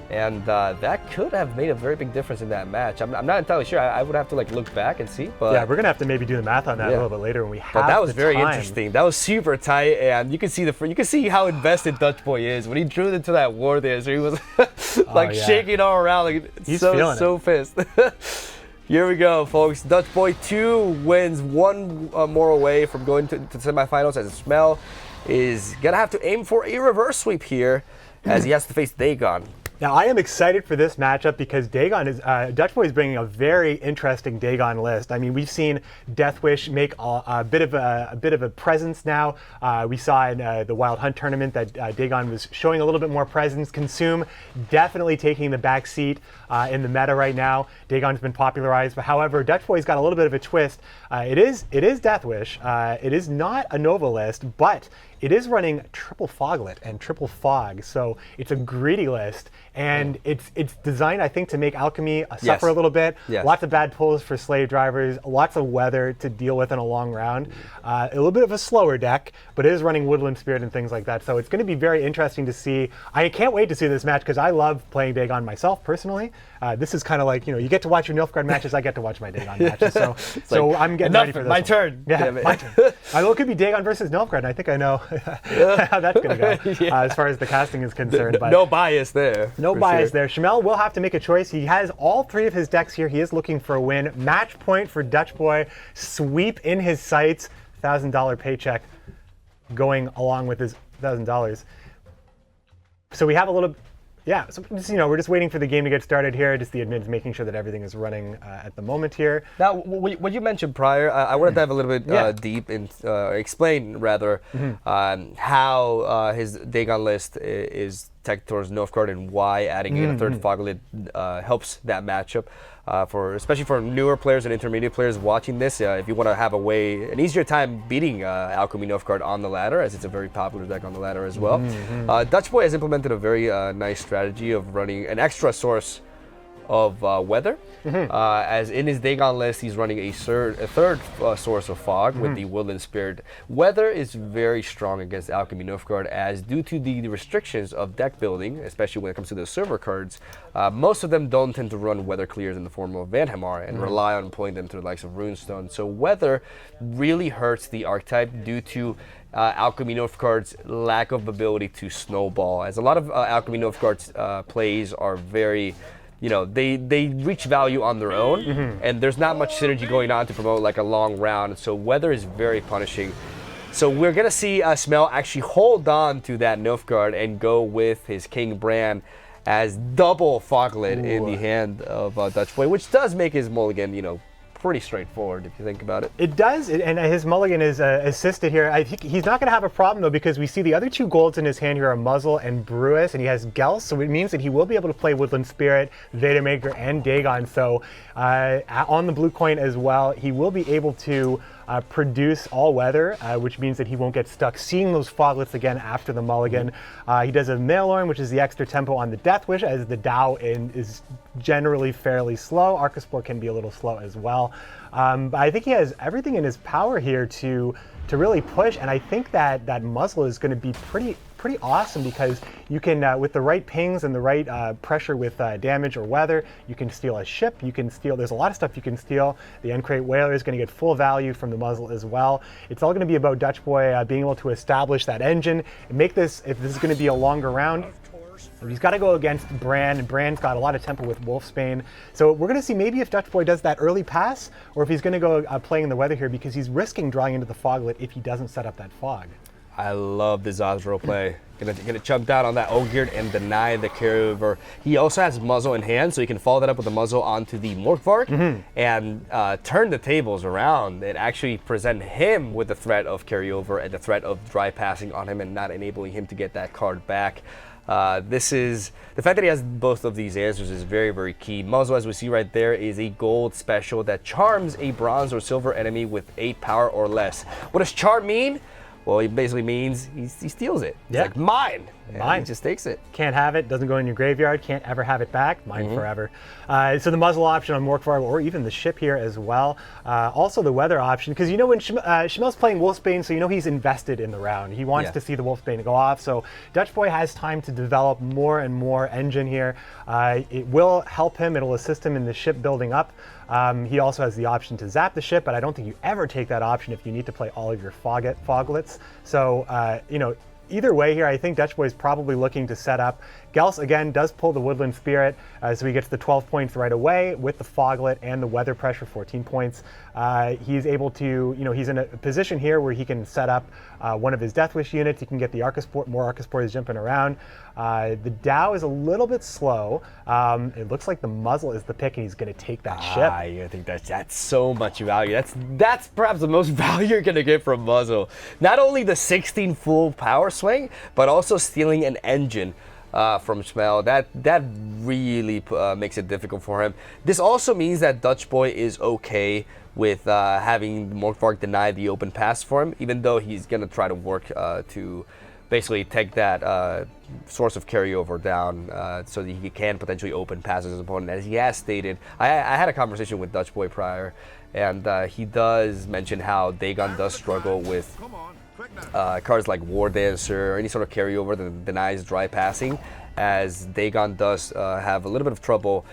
And that could have made a very big difference in that match. I'm not entirely sure. I would have to look back and see. But Yeah, we're gonna have to maybe do the math on that a little bit later when we have. But that was very time. interesting. That was super tight, and you can see how invested Dutch Boy is when he drew into that War Dancer. He was shaking all around, like He's so pissed. Here we go, folks. Dutch Boy 2 wins, one more away from going to the semifinals, as Cmel is gonna have to aim for a reverse sweep here, as he has to face Dagon. Now, I am excited for this matchup because Dagon is Dutch Boy is bringing a very interesting Dagon list. I mean, we've seen Deathwish make a bit of a presence now. We saw in the Wild Hunt tournament that Dagon was showing a little bit more presence. Consume definitely taking the back seat in the meta right now. Dagon's been popularized, but however, Dutch Boy's got a little bit of a twist. It is Deathwish. It is not a Nova list, but it is running triple Foglet and triple Fog, so it's a greedy list, and it's designed, I think, to make Alchemy suffer a little bit. Yes. Lots of bad pulls for slave drivers, lots of weather to deal with in a long round. A little bit of a slower deck, but it is running Woodland Spirit and things like that, so it's going to be very interesting to see. I can't wait to see this match because I love playing Dagon myself personally. This is kind of like, you get to watch your Nilfgaard matches, I get to watch my Dagon matches, so I'm getting ready for this. My one. turn. Yeah, my turn. It could be Dagon versus Nilfgaard, and I think I know how that's going to go as far as the casting is concerned. But no bias there. no bias there. Cmel will have to make a choice. He has all 3 of his decks here. He is looking for a win. Match point for Dutch Boy. Sweep in his sights. $1,000 paycheck going along with his $1,000. So we have a little... Yeah, so just, we're just waiting for the game to get started here. Just the admins making sure that everything is running at the moment here. Now, what you mentioned prior, I wanted to dive a little bit deep and explain rather how his Dagon list is tech towards Nilfgaard and why adding in a third Foglet helps that matchup. especially for newer players and intermediate players watching this. If you want to have an easier time beating Alchemy Nilfgaard on the ladder, as it's a very popular deck on the ladder as well. Dutch Boy has implemented a very nice strategy of running an extra source of weather. As in his Dagon list, he's running a third source of fog with the Woodland Spirit. Weather is very strong against Alchemy Nilfgaard, as due to the restrictions of deck building, especially when it comes to the server cards, most of them don't tend to run weather clears in the form of Vanhamar and rely on pulling them through the likes of Runestone. So weather really hurts the archetype due to Alchemy Nilfgaard's lack of ability to snowball, as a lot of Alchemy Nilfgaard's plays are very, they reach value on their own, and there's not much synergy going on to promote like a long round. So weather is very punishing. So we're gonna see Cmel actually hold on to that Nilfgaard and go with his King Bran as double Foglet in the hand of Dutch Boy, which does make his mulligan, pretty straightforward if you think about it. It does, and his mulligan is assisted here. I think he's not going to have a problem though, because we see the other two golds in his hand here are Muzzle and Brewis, and he has Gels, so it means that he will be able to play Woodland Spirit, Vademaker, and Dagon. So on the blue coin as well, he will be able to produce all weather, which means that he won't get stuck seeing those foglets again after the mulligan. He does a Maelorn, which is the extra tempo on the Death Wish, as the Dow is generally fairly slow. Arcaspor can be a little slow as well. But I think he has everything in his power here to really push, and I think that Muzzle is going to be pretty awesome, because you can, with the right pings and the right pressure with damage or weather, you can steal a ship, you can steal, there's a lot of stuff you can steal. The Encrate Whaler is going to get full value from the Muzzle as well. It's all going to be about Dutch Boy being able to establish that engine and make this, if this is going to be a longer round, he's got to go against Bran, and Bran's got a lot of tempo with Wolfsbane. So we're going to see maybe if Dutch Boy does that early pass, or if he's going to go playing the weather here, because he's risking drawing into the Foglet if he doesn't set up that fog. I love the Zazro play. Gonna jump down on that Ogre and deny the carryover. He also has Muzzle in hand, so he can follow that up with the Muzzle onto the Morkvark and turn the tables around and actually present him with the threat of carryover and the threat of dry passing on him and not enabling him to get that card back. The fact that he has both of these answers is very, very key. Muzzle, as we see right there, is a gold special that charms a bronze or silver enemy with 8 power or less. What does charm mean? Well, it basically means he steals it. It's like, mine. Mine. He just takes it. Can't have it, doesn't go in your graveyard, can't ever have it back, mine forever. So the Muzzle option on Morkvarg, or even the ship here as well. Also the weather option, because when Cmel's playing Wolfsbane, so he's invested in the round. He wants to see the Wolfsbane go off, so Dutch Boy has time to develop more and more engine here. It will help him, it'll assist him in the ship building up. He also has the option to zap the ship, but I don't think you ever take that option if you need to play all of your foglets. So, either way here, I think Dutch Boy is probably looking to set up. Gels, again, does pull the Woodland Spirit, so he gets the 12 points right away with the Foglet and the Weather Pressure, 14 points. He's able to, he's in a position here where he can set up one of his Death Wish units. He can get the more Arcaspores jumping around. The Dow is a little bit slow. It looks like the Muzzle is the pick, and he's going to take that ship. I think that's so much value. That's perhaps the most value you're going to get from Muzzle. Not only the 16 full power swing, but also stealing an engine from Cmel. That really makes it difficult for him. This also means that Dutch Boy is okay with having Morkvark deny the open pass for him, even though he's going to try to work to basically take that source of carryover down so that he can potentially open pass his opponent. As he has stated, I had a conversation with Dutch Boy prior, and he does mention how Dagon does struggle with cards like War Dancer or any sort of carryover that denies dry passing, as Dagon does have a little bit of trouble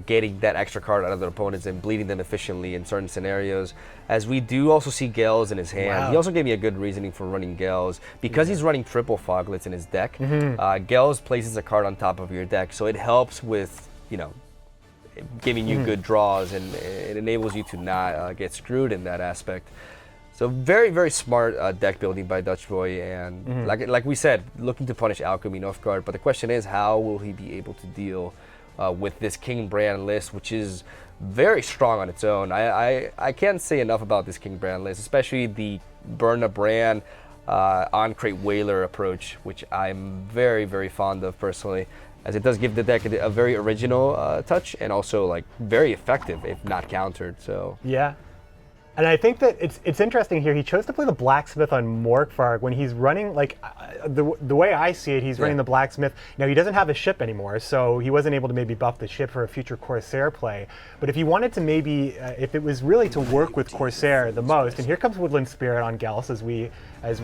getting that extra card out of their opponents and bleeding them efficiently in certain scenarios. As we do also see Gels in his hand. He also gave me a good reasoning for running Gels. Because he's running triple Foglets in his deck, Gels places a card on top of your deck, so it helps with, giving you good draws, and it enables you to not get screwed in that aspect. So very, very smart deck building by Dutch Boy, and like we said, looking to punish Alchemy Nilfgaard. But the question is, how will he be able to deal with this King Bran list, which is very strong on its own. I can't say enough about this King Bran list, especially the Burn a Bran Encrate Whaler approach, which I'm very, very fond of personally. as it does give the deck a very original touch and also like very effective if not countered. So Yeah. And I think that it's interesting here. He chose to play the Blacksmith on Morkvarg when he's running, like, the way I see it, he's running the Blacksmith. Now, he doesn't have a ship anymore, so he wasn't able to maybe buff the ship for a future Corsair play. But if he wanted to maybe, if it was really to work with Corsair the most, and here comes Woodland Spirit on Gels as we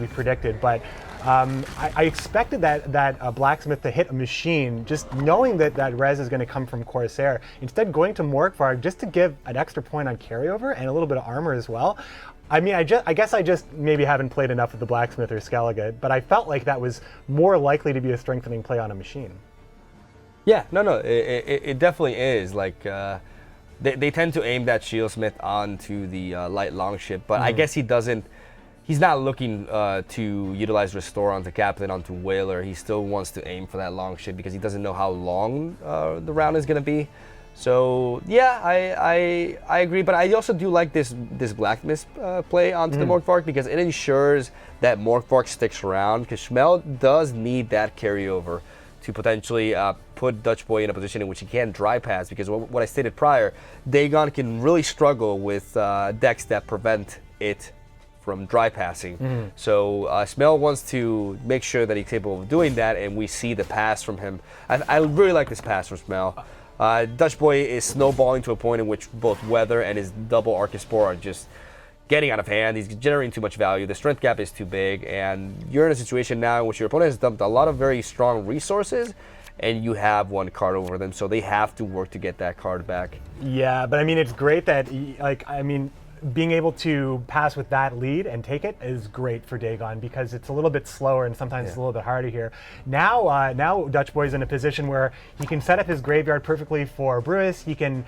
predicted, but I expected that Blacksmith to hit a machine, just knowing that res is going to come from Corsair. Instead, going to Morkvarg just to give an extra point on carryover and a little bit of armor as well. I mean, I guess I just maybe haven't played enough of the Blacksmith or Skellige, but I felt like that was more likely to be a strengthening play on a machine. yeah, no, it definitely is. Like they tend to aim that Shieldsmith onto the light longship, but I guess he's not looking to utilize Restore onto Captain, onto Whaler. He still wants to aim for that longship because he doesn't know how long the round is going to be. So yeah, I agree, but I also do like this Blacksmith play onto the Morkvarg because it ensures that Morkvarg sticks around, because Cmel does need that carryover to potentially put Dutch Boy in a position in which he can dry pass, because what I stated prior, Dagon can really struggle with decks that prevent it from dry passing. So Cmel wants to make sure that he's capable of doing that, and we see the pass from him. I really like this pass from Cmel. Dutch Boy is snowballing to a point in which both Weather and his double Archispore are just getting out of hand. He's generating too much value. The strength gap is too big, and you're in a situation now in which your opponent has dumped a lot of very strong resources, and you have one card over them, so they have to work to get that card back. Yeah, but I mean, it's great that, being able to pass with that lead and take it is great for Dagon, because it's a little bit slower and sometimes it's a little bit harder here. Now Dutch Boy's in a position where he can set up his graveyard perfectly for Brewis. He can,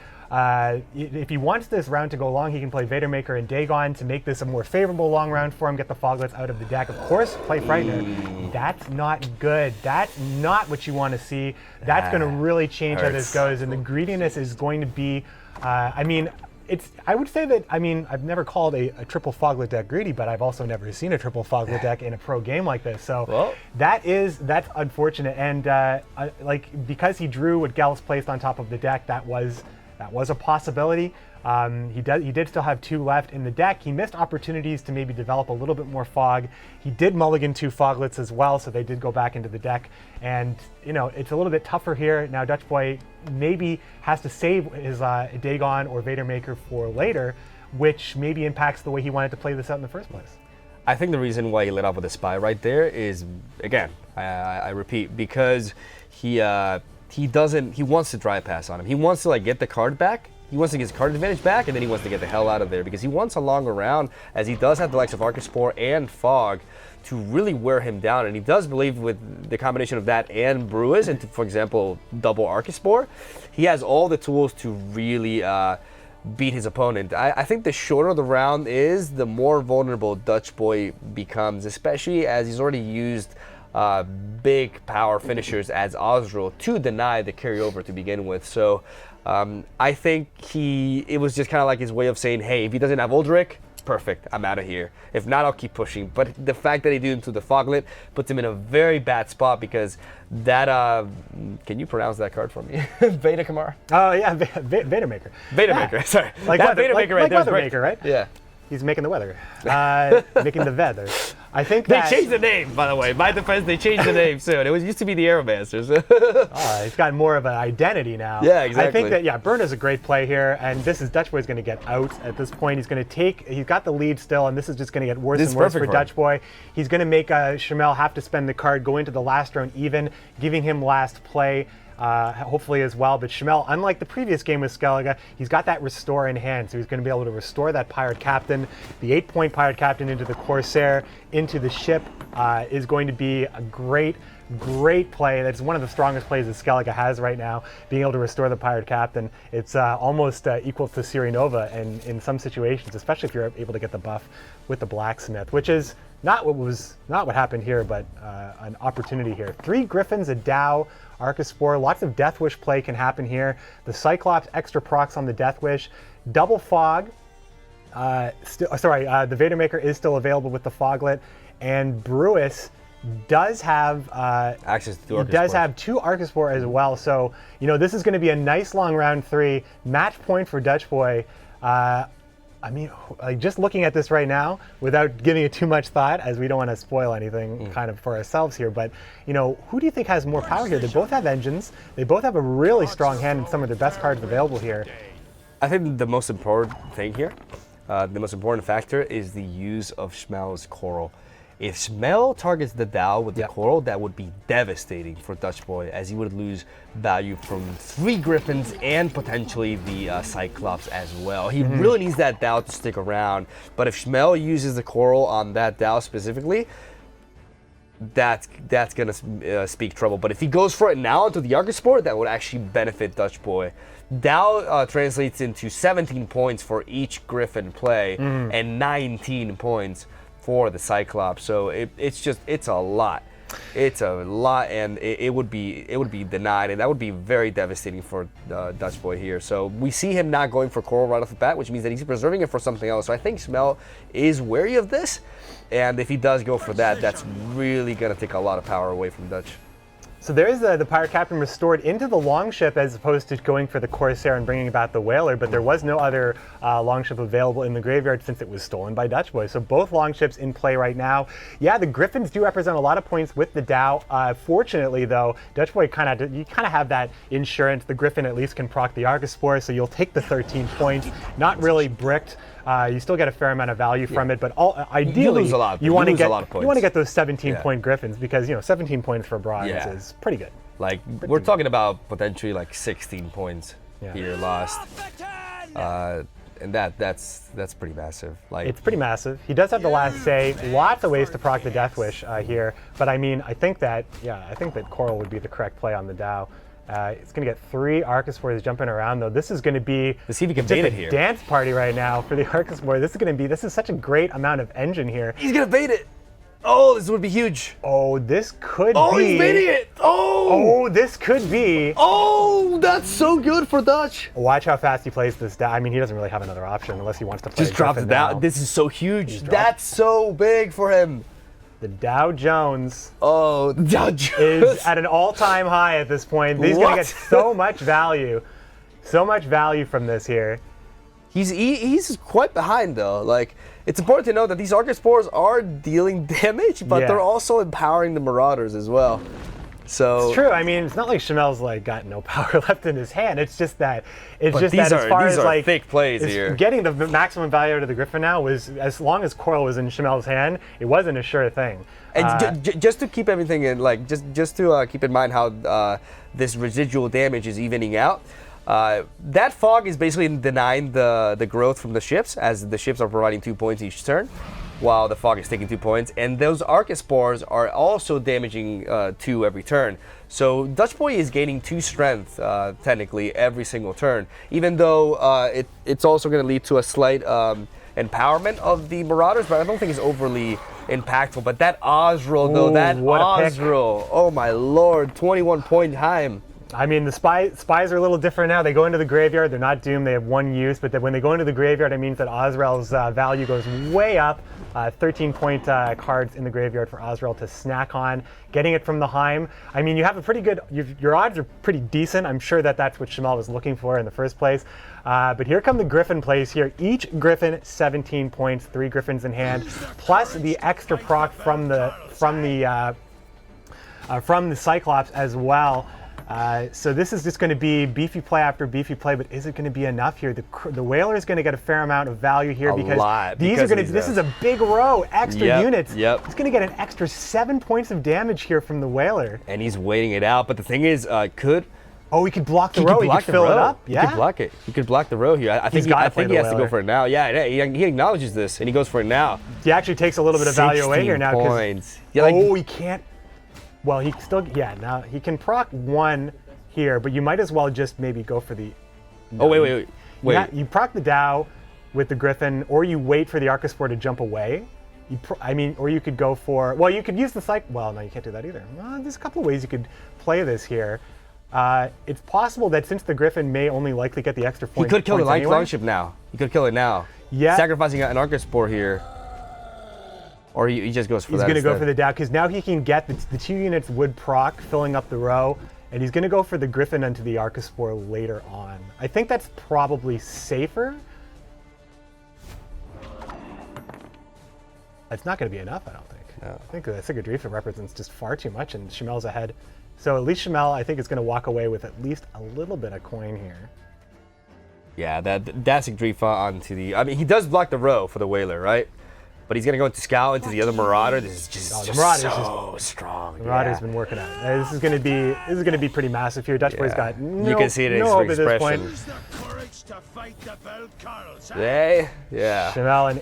if he wants this round to go long, he can play Vadermaker and Dagon to make this a more favorable long round for him, get the Foglets out of the deck. Of course, play Frightener. That's not good. That's not what you want to see. That's going to really change how this goes, and the greediness is going to be, I would say that, I've never called a triple Foglet deck greedy, but I've also never seen a triple Foglet deck in a pro game like this. So that's unfortunate. And because he drew what Gallus placed on top of the deck, that was a possibility. He did still have 2 left in the deck. He missed opportunities to maybe develop a little bit more fog. He did mulligan 2 Foglets as well, so they did go back into the deck. And it's a little bit tougher here. Now Dutch Boy maybe has to save his Dagon or Vadermaker for later, which maybe impacts the way he wanted to play this out in the first place. I think the reason why he lit off with a Spy right there is, again, I repeat, because he wants to dry pass on him. He wants to get the card back. He wants to get his card advantage back, and then he wants to get the hell out of there, because he wants a longer round, as he does have the likes of Archispore and Fog to really wear him down. And he does believe with the combination of that and Brewis, and for example, double Archispore, he has all the tools to really beat his opponent. I think the shorter the round is, the more vulnerable Dutch Boy becomes, especially as he's already used big power finishers as Osril to deny the carryover to begin with. So I think it was just kind of like his way of saying, hey, if he doesn't have Uldric, perfect, I'm out of here. If not, I'll keep pushing. But the fact that he did into the Foglet puts him in a very bad spot, because that, can you pronounce that card for me? Veda Kamar? Oh, yeah, Vadermaker. Vadermaker, sorry. Like that weather, Vadermaker right there. Weathermaker, right? Yeah. He's making the weather. Making the weather. I think they changed the name, by the way. My defense, they changed the name soon. It used to be the Aeromasters. He's got more of an identity now. Yeah, exactly. I think that, Burn is a great play here, and this is Dutch Boy's going to get out at this point. He's got the lead still, and this is just going to get worse and worse for Dutch Boy. He's going to make Cmel have to spend the card, go into the last round even, giving him last play. Hopefully as well, but Cmel, unlike the previous game with Skellige, he's got that restore in hand, so he's going to be able to restore that Pirate Captain. The 8-point Pirate Captain into the Corsair, into the ship, is going to be a great play. That's one of the strongest plays that Skellige has right now, being able to restore the Pirate Captain. It's almost equal to Sirinova in some situations, especially if you're able to get the buff with the Blacksmith, which is not what happened here, but an opportunity here. 3 Griffins, a Dow, Archispore, lots of Death Wish play can happen here. The Cyclops, extra procs on the Death Wish. Double Fog, the Vadermaker is still available with the Foglet, and Brewis does have access to it does have 2 Arcaspore as well. So, you know, this is going to be a nice long round 3. Match point for Dutch Boy. I mean, like, just looking at this right now, without giving it too much thought, as we don't want to spoil anything kind of for ourselves here, but, you know, who do you think has more power here? They both have engines. They both have a really strong hand and some of their best cards available here. I think the most important thing here, the most important factor is the use of Cmel's Coral. If Cmel targets the Dow with the Coral, that would be devastating for Dutch Boy, as he would lose value from 3 Griffins and potentially the Cyclops as well. He really needs that Dow to stick around, but if Cmel uses the Coral on that Dow specifically, that's gonna speak trouble. But if he goes for it now into the Arcaspore, that would actually benefit Dutch Boy. Dow translates into 17 points for each Griffin play and 19 points for the Cyclops. So it's a lot. It's a lot, and it would be denied, and that would be very devastating for Dutch Boy here. So we see him not going for Coral right off the bat, which means that he's preserving it for something else. So I think Cmel is wary of this, and if he does go for that, that's really going to take a lot of power away from Dutch. So there is the Pirate Captain restored into the Longship as opposed to going for the Corsair and bringing back the Whaler, but there was no other Longship available in the graveyard since it was stolen by Dutch Boy. So both Longships in play right now. Yeah, the Griffins do represent a lot of points with the Dow. Fortunately, though, Dutch Boy you kind of have that insurance. The Griffin at least can proc the Arcaspore, so you'll take the 13 points. Not really bricked. You still get a fair amount of value from it, but ideally you want to get those 17-point Griffins, because 17 points for bronze is pretty good. Like we're talking about potentially like 16 points here lost, and that's pretty massive. Like it's pretty massive. He does have the last say. Lots of ways to proc the Death Wish here, but I mean, I think that Coral would be the correct play on the Dow. It's going to get 3 Arcaspores jumping around, though. This is going to be see if he can bait it here. Dance party right now for the Arcaspore. This is such a great amount of engine here. He's going to bait it. Oh, this would be huge. Oh, this could be. Oh, he's baiting it. Oh, this could be. Oh, that's so good for Dutch. Watch how fast he plays this down. I mean, he doesn't really have another option unless he wants to play. Just drop it down. This is so huge. That's so big for him. The Dow Jones is at an all-time high at this point. He's going to get so much value from this here. He's quite behind though. Like, it's important to know that these Arcaspores are dealing damage, but they're also empowering the Marauders as well. So it's true. I mean, it's not like Cmel's like got no power left in his hand. It's just that as far as like thick plays here, getting the maximum value out of the Griffin now was, as long as Coral was in Cmel's hand, it wasn't a sure thing. And just to keep everything in, like just to keep in mind how this residual damage is evening out. That fog is basically denying the growth from the ships, as the ships are providing 2 points each turn, while the fog is taking 2 points, and those Arcaspores are also damaging 2 every turn. So Dutch Boy is gaining 2 strength technically every single turn, even though it's also going to lead to a slight empowerment of the Marauders, but I don't think it's overly impactful. But that Ozreal though, oh my lord, 21-point Heim. I mean, the spies are a little different now. They go into the graveyard. They're not doomed. They have 1 use. But when they go into the graveyard, it means that Ozreal's value goes way up. 13-point cards in the graveyard for Ozreal to snack on. Getting it from the Heim. I mean, you have a pretty good. Your odds are pretty decent. I'm sure that's what Cmel was looking for in the first place. But here come the Griffin plays here. Each Griffin 17 points. 3 Griffins in hand, plus the extra proc from the Cyclops as well. So this is just going to be beefy play after beefy play, but is it going to be enough here? The Whaler is going to get a fair amount of value here because this is a big row, extra units. Yep. He's going to get an extra 7 points of damage here from the Whaler. And he's waiting it out, but the thing is, he could block the row. He could fill it up. Yeah. He could block it. He could block the row here. I think he has to go for it now. Yeah, he acknowledges this, and he goes for it now. He actually takes a little bit of value away here now. Points. He can't. Well, he still, now he can proc 1 here, but you might as well just maybe go for the... No, wait. You proc the Dow with the Griffin, or you wait for the Arcaspore to jump away. Or you could go for... Well, you could use the Cyclops... Well, no, you can't do that either. Well, there's a couple of ways you could play this here. It's possible that since the Griffin may only likely get the extra point, he could kill the Longship now. He could kill it now. Yeah. Sacrificing an Arcaspore here. Or he just goes for He's that going to go instead. for the Dow, because now he can get the 2 units would proc, filling up the row, and he's going to go for the Griffin into the Arcaspore later on. I think that's probably safer. It's not going to be enough, I don't think. No. I think the Sigadrifa represents just far too much, and Cmel's ahead. So at least Cmel, I think, is going to walk away with at least a little bit of coin here. Yeah, that's Drifa onto the. I mean, he does block the row for the Whaler, right? But he's gonna go into Scout into the other Marauder. This is just, the Marauder's so strong. The Marauder's been working out. This is going to be pretty massive here. Dutch Boy's got no, You can see it in no hope his at this point. Yeah. Cmel,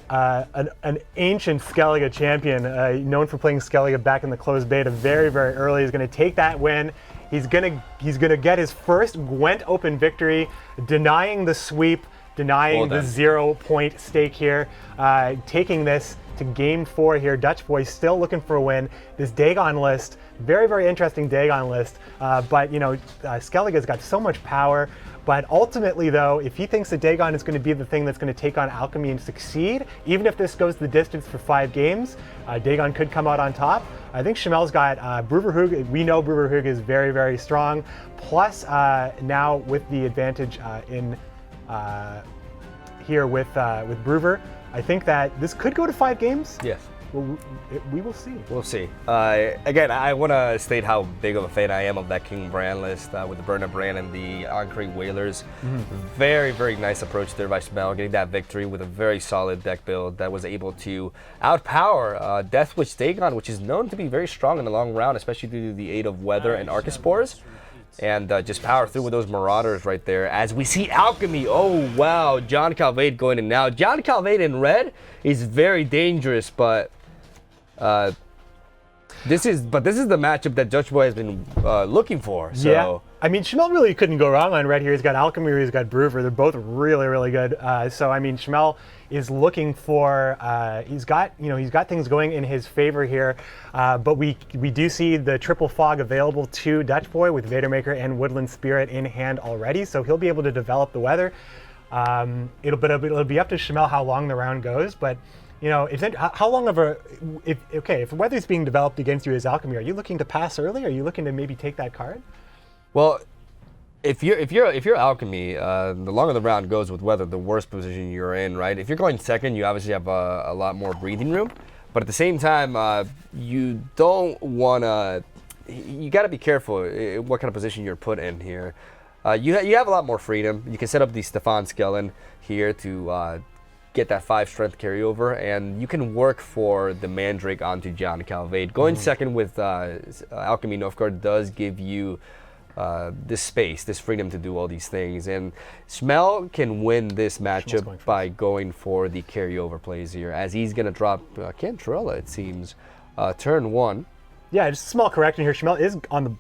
an ancient Skellige champion, known for playing Skellige back in the closed beta very, very early. He's going to take that win. He's gonna get his first Gwent Open victory, denying the sweep, denying the 0-point stake here, taking this to game 4 here. Dutch Boy still looking for a win. This Dagon list, very, very interesting Dagon list, but you know, Skellige's got so much power. But ultimately, though, if he thinks that Dagon is going to be the thing that's going to take on Alchemy and succeed, even if this goes the distance for 5 games, Dagon could come out on top. I think Cmel's got Bruverhug. We know Bruverhug is very, very strong. Plus, now with the advantage in here with Bruver, I think that this could go to 5 games. Yes. We will see. We'll see. Again, I want to state how big of a fan I am of that King Brand list with the Burn-Up Brand and the Ankh Whalers. Very, very nice approach there by Cmel, getting that victory with a very solid deck build that was able to outpower Deathwish Dagon, which is known to be very strong in the long round, especially due to the aid of Weather and Arcaspores. And just power through with those Marauders right there. As we see Alchemy, oh wow, John Calvade going in now. John Calvade in red is very dangerous, but this is the matchup that Dutch Boy has been looking for. So. Yeah, I mean, Cmel really couldn't go wrong on red here. He's got Alchemy, he's got Bruver. They're both really, really good. So I mean, Cmel is looking for. He's got things going in his favor here. But we do see the triple fog available to Dutch Boy with Vadermaker and Woodland Spirit in hand already. So he'll be able to develop the weather. It'll be up to Cmel how long the round goes, but. You know, how long of a if weather's being developed against you as Alchemy, are you looking to pass early? Are you looking to maybe take that card? Well, if you're Alchemy, the longer the round goes with weather, the worse position you're in, right? If you're going second, you obviously have a lot more breathing room, but at the same time, you don't wanna. You got to be careful what kind of position you're put in here. You have a lot more freedom. You can set up the Stefan Skellen here to. Get that 5 strength carryover, and you can work for the Mandrake onto John Calvade. Going second with Alchemy Nilfgaard does give you this space, this freedom to do all these things, and Cmel can win this matchup by going for the carryover plays here, as he's going to drop Cantrella, it seems, turn 1. Yeah, just a small correction here. Cmel is on the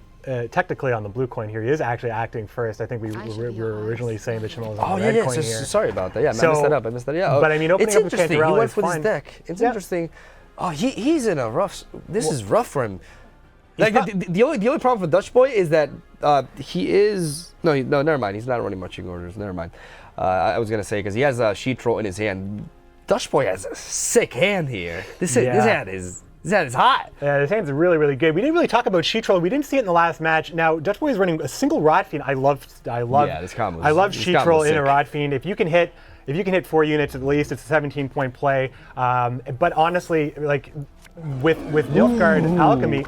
technically on the blue coin here. He is actually acting first. I think we were originally saying that Cmel was on the red coin here. Sorry about that. Yeah, I messed that up. Yeah, but I mean, opening up with interesting. Cantrella He went is for fine. his deck. It's interesting. Oh, he's in a rough. This is rough for him. Like the only problem for Dutch Boy is that he is never mind. He's not running marching orders. Never mind. I was gonna say because he has a sheet roll in his hand. Dutch Boy has a sick hand here. This hand is. His hand is hot. Yeah, his hand's really, really good. We didn't really talk about Sheet Troll. We didn't see it in the last match. Now, Dutch Boy is running a single Rot Fiend. I love Sheet Troll in a Rot Fiend. If you can hit 4 units at least, it's a 17-point play. But honestly, like with Nilfgaard Alchemy,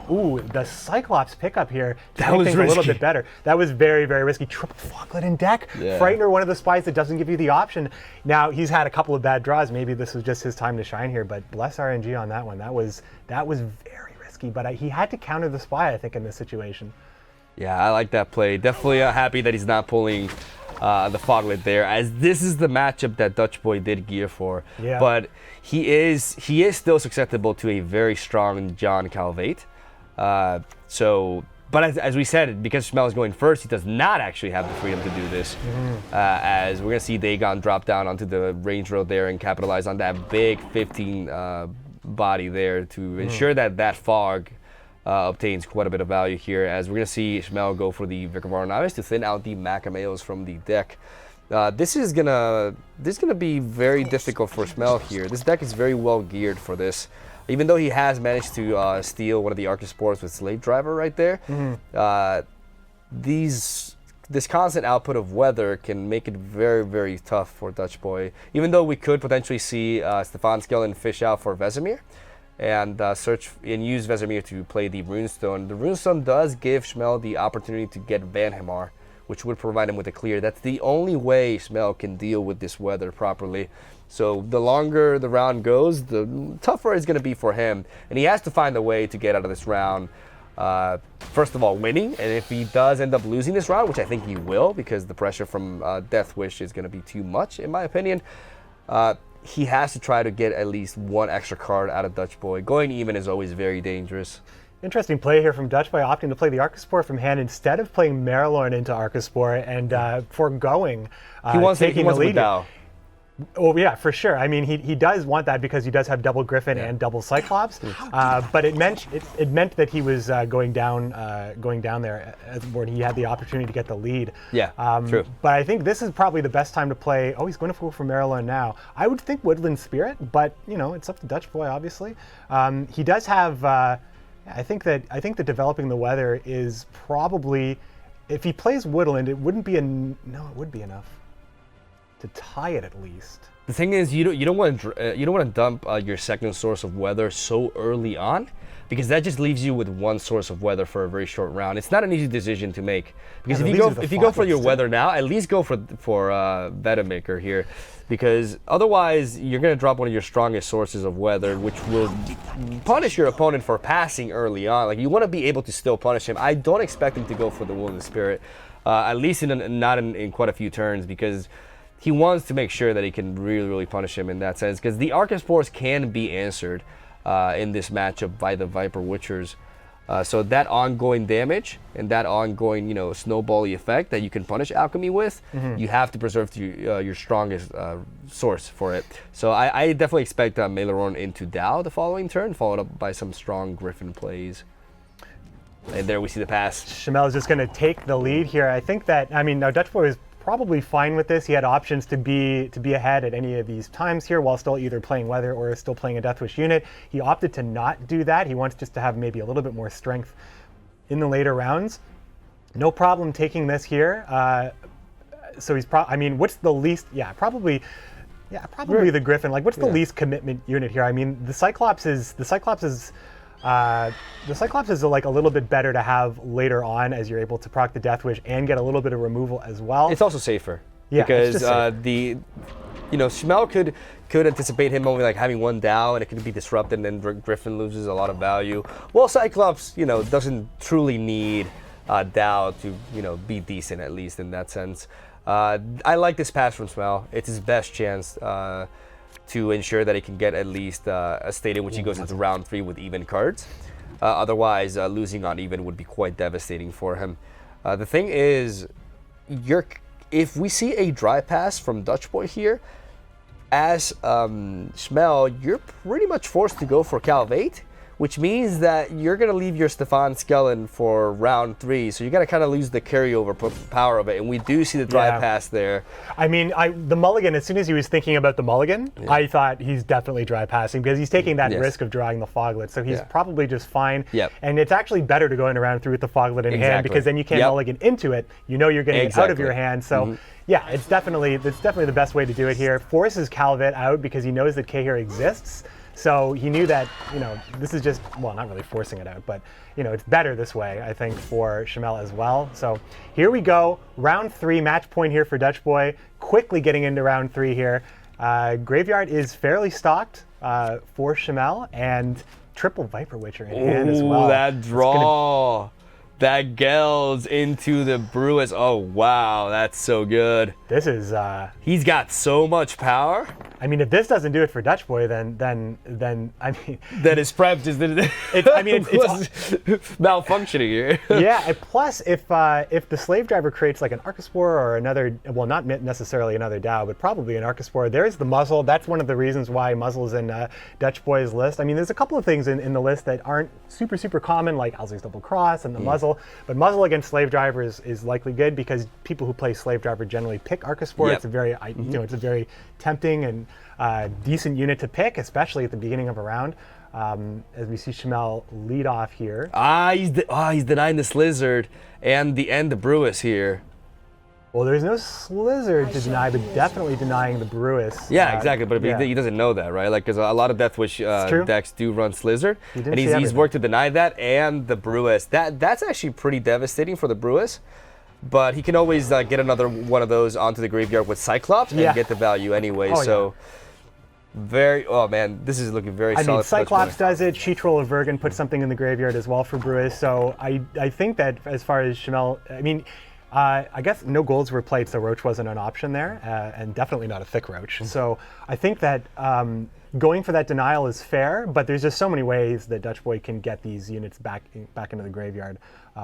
the Cyclops pickup here to make things a little bit better. That was very, very risky. Triple Foglet in deck. Yeah. Frightener, one of the spies that doesn't give you the option. Now he's had a couple of bad draws. Maybe this was just his time to shine here. But bless RNG on that one. That was very risky. But he had to counter the spy, I think, in this situation. Yeah, I like that play. Definitely happy that he's not pulling the Foglet there, as this is the matchup that Dutch Boy did gear for. Yeah. But he is still susceptible to a very strong John Calvate. But as we said, because Cmel is going first, he does not actually have the freedom to do this. As we're gonna see Dagon drop down onto the range road there and capitalize on that big 15 body there to ensure that fog obtains quite a bit of value here, as we're going to see Cmel go for the Vicar of Navis to thin out the Macameos from the deck. This is gonna be very difficult for Cmel here. This deck is very well geared for this. Even though he has managed to steal one of the Archaspores with Slave Driver right there, this constant output of weather can make it very, very tough for Dutch Boy. Even though we could potentially see Stefan Skellen fish out for Vesemir and search and use Vesemir to play the Runestone. The Runestone does give Cmel the opportunity to get Vanhamar, which would provide him with a clear. That's the only way Cmel can deal with this weather properly. So the longer the round goes, the tougher it's going to be for him. And he has to find a way to get out of this round. First of all, winning. And if he does end up losing this round, which I think he will, because the pressure from Death Wish is going to be too much, in my opinion, he has to try to get at least one extra card out of Dutch Boy. Going even is always very dangerous. Interesting play here from Dutch Boy, opting to play the Archaspore from hand instead of playing Marilorn into Archaspore and foregoing taking the lead. Oh yeah, for sure. I mean, he does want that because he does have double Griffin and double Cyclops, but it meant that he was going down there where he had the opportunity to get the lead. Yeah, true. But I think this is probably the best time to play. Oh, he's going to go for Marilorn now. I would think Woodland Spirit, but you know, it's up to Dutch Boy, obviously. He does have. I think that developing the weather is probably, if he plays Woodland, it wouldn't be it would be enough to tie it at least. The thing is, you don't want to dump your second source of weather so early on, because that just leaves you with one source of weather for a very short round. It's not an easy decision to make, because if you go for your weather now, at least go for Vetamaker here, because otherwise you're going to drop one of your strongest sources of weather, which will punish your opponent for passing early on. Like, you want to be able to still punish him. I don't expect him to go for the Wounded Spirit, at least not in quite a few turns, because he wants to make sure that he can really, really punish him in that sense, because the Archaspores can be answered in this matchup by the Viper Witchers. So that ongoing damage and that ongoing, snowbally effect that you can punish Alchemy with, you have to preserve your strongest source for it. So I definitely expect Maelorn into Dow the following turn, followed up by some strong Griffin plays. And there we see the pass. Cmel is just going to take the lead here. I think that, now Dutch Boy is probably fine with this. He had options to be ahead at any of these times here while still either playing weather or still playing a Deathwish unit. He opted to not do that. He wants just to have maybe a little bit more strength in the later rounds. No problem taking this here. So he's what's the least? Yeah, probably the Griffin. Like, what's the least commitment unit here? I mean, the Cyclops is like a little bit better to have later on, as you're able to proc the Death Wish and get a little bit of removal as well. It's also safer. Yeah, because Cmel could anticipate him only like having one Dow, and it could be disrupted, and then Griffin loses a lot of value. Well, Cyclops, doesn't truly need Dow to be decent, at least in that sense. I like this pass from Cmel. It's his best chance to ensure that he can get at least a state in which he goes into round 3 with even cards. Otherwise, losing on even would be quite devastating for him. The thing is, if we see a dry pass from Dutch Boy here, as Cmel, you're pretty much forced to go for Calvate, which means that you're going to leave your Stefan Skellen for round 3, so you're going to kind of lose the carryover power of it, and we do see the dry pass there. The mulligan, as soon as he was thinking about the mulligan, I thought he's definitely dry passing, because he's taking that risk of drawing the Foglet, so he's probably just fine. And it's actually better to go into round 3 with the Foglet in hand, because then you can't mulligan into it. You know you're getting it out of your hand, so yeah, it's definitely the best way to do it here. Forces Calvet out because he knows that Cahir exists. So he knew that, this is just, well, not really forcing it out, but, it's better this way, I think, for Cmel as well. So here we go. Round 3, match point here for Dutch Boy. Quickly getting into round 3 here. Graveyard is fairly stocked for Cmel, and triple Viper Witcher in hand as well. That draw. That gels into the Brewers. Oh, wow, that's so good. This is... he's got so much power. If this doesn't do it for Dutch Boy, then Then his prep just didn't... it's malfunctioning here. Yeah, plus if the Slave Driver creates like an Archaspore or another, well, not necessarily another Dow, but probably an Archaspore, there's the Muzzle. That's one of the reasons why Muzzle's in Dutch Boy's list. There's a couple of things in the list that aren't super, super common, like Alzey's Double Cross and the Muzzle. muzzle. But muzzle against Slave Driver is likely good because people who play Slave Driver generally pick Archospore. Yep. It's a very it's a very tempting and decent unit to pick, especially at the beginning of a round. As we see Cmel lead off here. He's denying the Slizzard and the Brewis here. Well, there's no Slizzard to deny, but definitely denying the Brewis. Yeah, exactly. But yeah. he doesn't know that, right? Like, because a lot of Death Wish decks do run Slizzard, and he's worked to deny that and the Brewis. That's actually pretty devastating for the Brewis. But he can always get another one of those onto the graveyard with Cyclops and get the value anyway. Oh man, this is looking very solid. I mean, Cyclops does it. Sheetroll of Vergen puts something in the graveyard as well for Brewis. So I think that as far as Cmel, I mean, I guess no golds were played, so Roach wasn't an option there, and definitely not a thick Roach. So I think that going for that denial is fair, but there's just so many ways that Dutch Boy can get these units back into the graveyard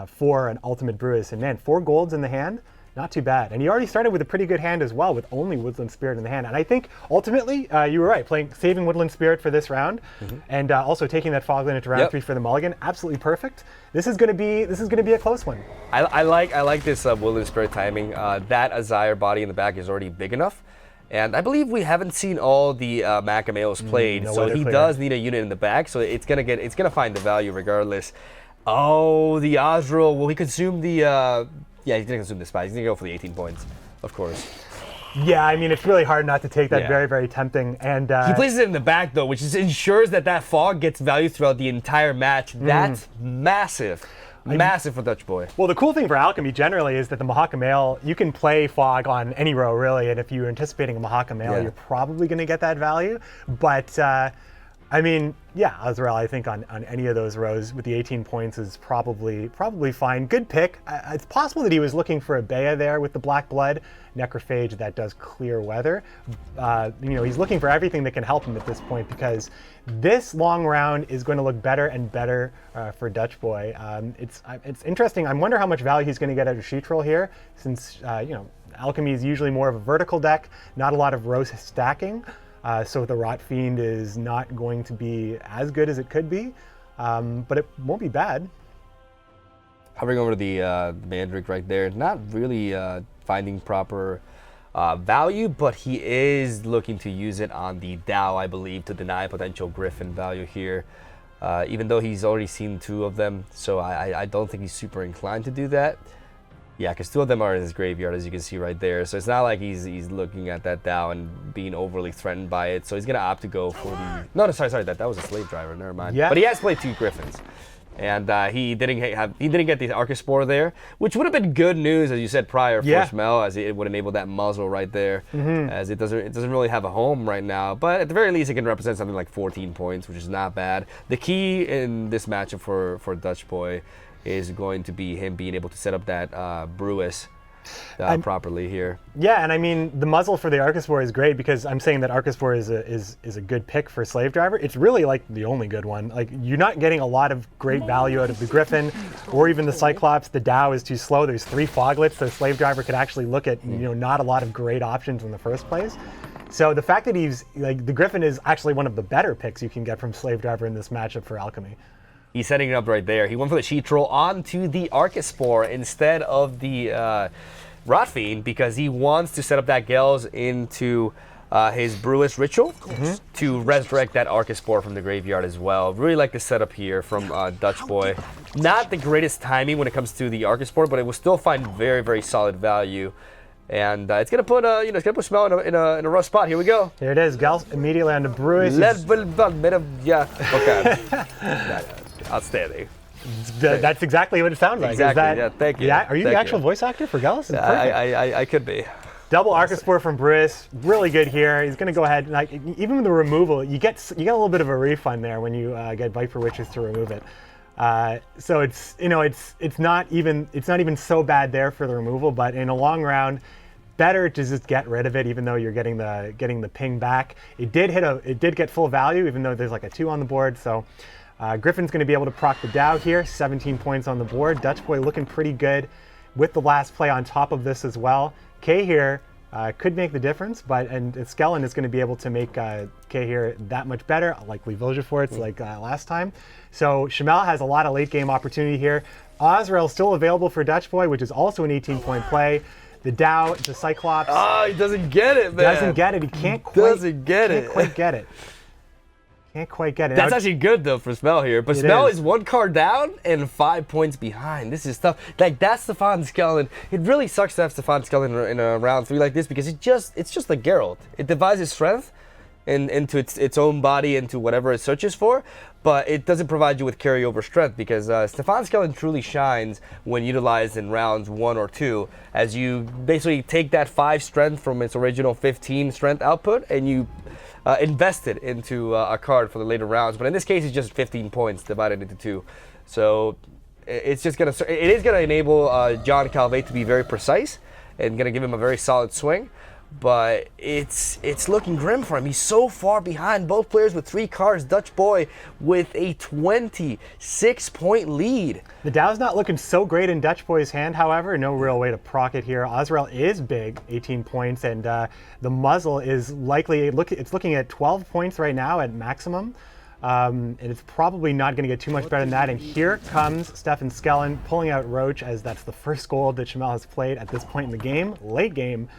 for an ultimate Brewis. And man, 4 golds in the hand, not too bad. And he already started with a pretty good hand as well, with only Woodland Spirit in the hand. And I think ultimately, you were right, saving Woodland Spirit for this round, and also taking that Fogland into round 3 for the mulligan, absolutely perfect. This is going to be a close one. I like this Woodland Spirit timing. That Azire body in the back is already big enough. And I believe we haven't seen all the Macamales played, so he does need a unit in the back. So it's gonna find the value regardless. Oh, the Azrael. Will he consume the? Yeah, he's gonna consume the spy. He's gonna go for the 18 points, of course. Yeah, I mean, it's really hard not to take that. Very, very tempting. And he places it in the back though, which ensures that fog gets value throughout the entire match. That's massive. Massive for Dutch Boy. Well, the cool thing for Alchemy generally is that the Mahakamail, you can play Fog on any row really, and if you're anticipating a Mahakamail, you're probably going to get that value. But I mean, yeah, Azrael, I think on any of those rows with the 18 points is probably fine. Good pick. It's possible that he was looking for a Bea there with the Black Blood. Necrophage, that does clear weather. He's looking for everything that can help him at this point because this long round is going to look better and better for Dutch Boy. It's interesting. I wonder how much value he's going to get out of Sheetroll here, since Alchemy is usually more of a vertical deck, not a lot of row stacking. So the Rot Fiend is not going to be as good as it could be, but it won't be bad. Hovering over the Mandrick right there, not really finding proper value, but he is looking to use it on the Dow, I believe, to deny potential Griffin value here, even though he's already seen 2 of them, so I don't think he's super inclined to do that. Yeah, because 2 of them are in his graveyard, as you can see right there. So it's not like he's looking at that Dow and being overly threatened by it. So he's gonna opt to go for the. No, sorry, that was a Slave Driver. Never mind. Yeah. But he has played 2 Griffins, and he didn't get the Archospore there, which would have been good news, as you said prior, for Cmel, as it would enable that muzzle right there, as it doesn't really have a home right now. But at the very least, it can represent something like 14 points, which is not bad. The key in this matchup for Dutch Boy is going to be him being able to set up that Brewis properly here. Yeah, and I mean, the muzzle for the Archospore is great because I'm saying that Archospore is a good pick for Slave Driver. It's really like the only good one. Like, you're not getting a lot of great value out of the Griffin or even the Cyclops. The Dow is too slow. There's 3 Foglets, so Slave Driver could actually look at not a lot of great options in the first place. So the fact that the Griffin is actually one of the better picks you can get from Slave Driver in this matchup for Alchemy. He's setting it up right there. He went for the Sheetroll onto the Archospore instead of the Rot Fiend because he wants to set up that Gels into his Brewis Ritual to resurrect that Archospore from the graveyard as well. Really like the setup here from Dutch Boy. Not the greatest timing when it comes to the Archospore, but it will still find very, very solid value. And it's gonna put Cmel in a rough spot. Here we go. Here it is. Gels immediately on the Brewis. Okay. Outstanding. That's exactly what it sounds like. Exactly. Thank you. Yeah. Are you the actual voice actor for Gels? I could be. Double Archospore from Brewis, really good here. He's going to go ahead, like, even with the removal, you get a little bit of a refund there when you get Viper Witches to remove it. So it's not even so bad there for the removal, but in a long round, better to just get rid of it, even though you're getting the ping back. It did get full value, even though there's like a 2 on the board. So Griffin's going to be able to proc the Dow here, 17 points on the board. Dutch Boy looking pretty good with the last play on top of this as well. K here, could make the difference, and Skellen is going to be able to make Cahir that much better, likely Vilgefortz like last time. So Cmel has a lot of late game opportunity here. Azrael still available for Dutch Boy, which is also an 18-point play. The Dow, the Cyclops. Oh, he doesn't get it, man. Doesn't get it. He can't quite get it. Can't quite get it. That's actually good though for Cmel here, but Cmel is 1 card down and 5 points behind. This is tough. Like that's Stefan Skellen. It really sucks to have Stefan Skellen in a round 3 like this because it's just like Geralt. It divides his strength into its own body, into whatever it searches for, but it doesn't provide you with carryover strength because Stefan Skellen truly shines when utilized in rounds 1 or 2, as you basically take that 5 strength from its original 15 strength output and you invest it into a card for the later rounds. But in this case, it's just 15 points divided into 2. So it is gonna enable John Calveit to be very precise and gonna give him a very solid swing. But it's looking grim for him. He's so far behind. Both players with 3 cards. Dutch Boy with a 26-point lead. The Dow's not looking so great in Dutch Boy's hand, however. No real way to proc it here. Azrael is big, 18 points, and the muzzle is likely, it's looking at 12 points right now at maximum. And it's probably not going to get too much better than that. And here comes Stefan Skellen pulling out Roach, as that's the first goal that Cmel has played at this point in the game, late game.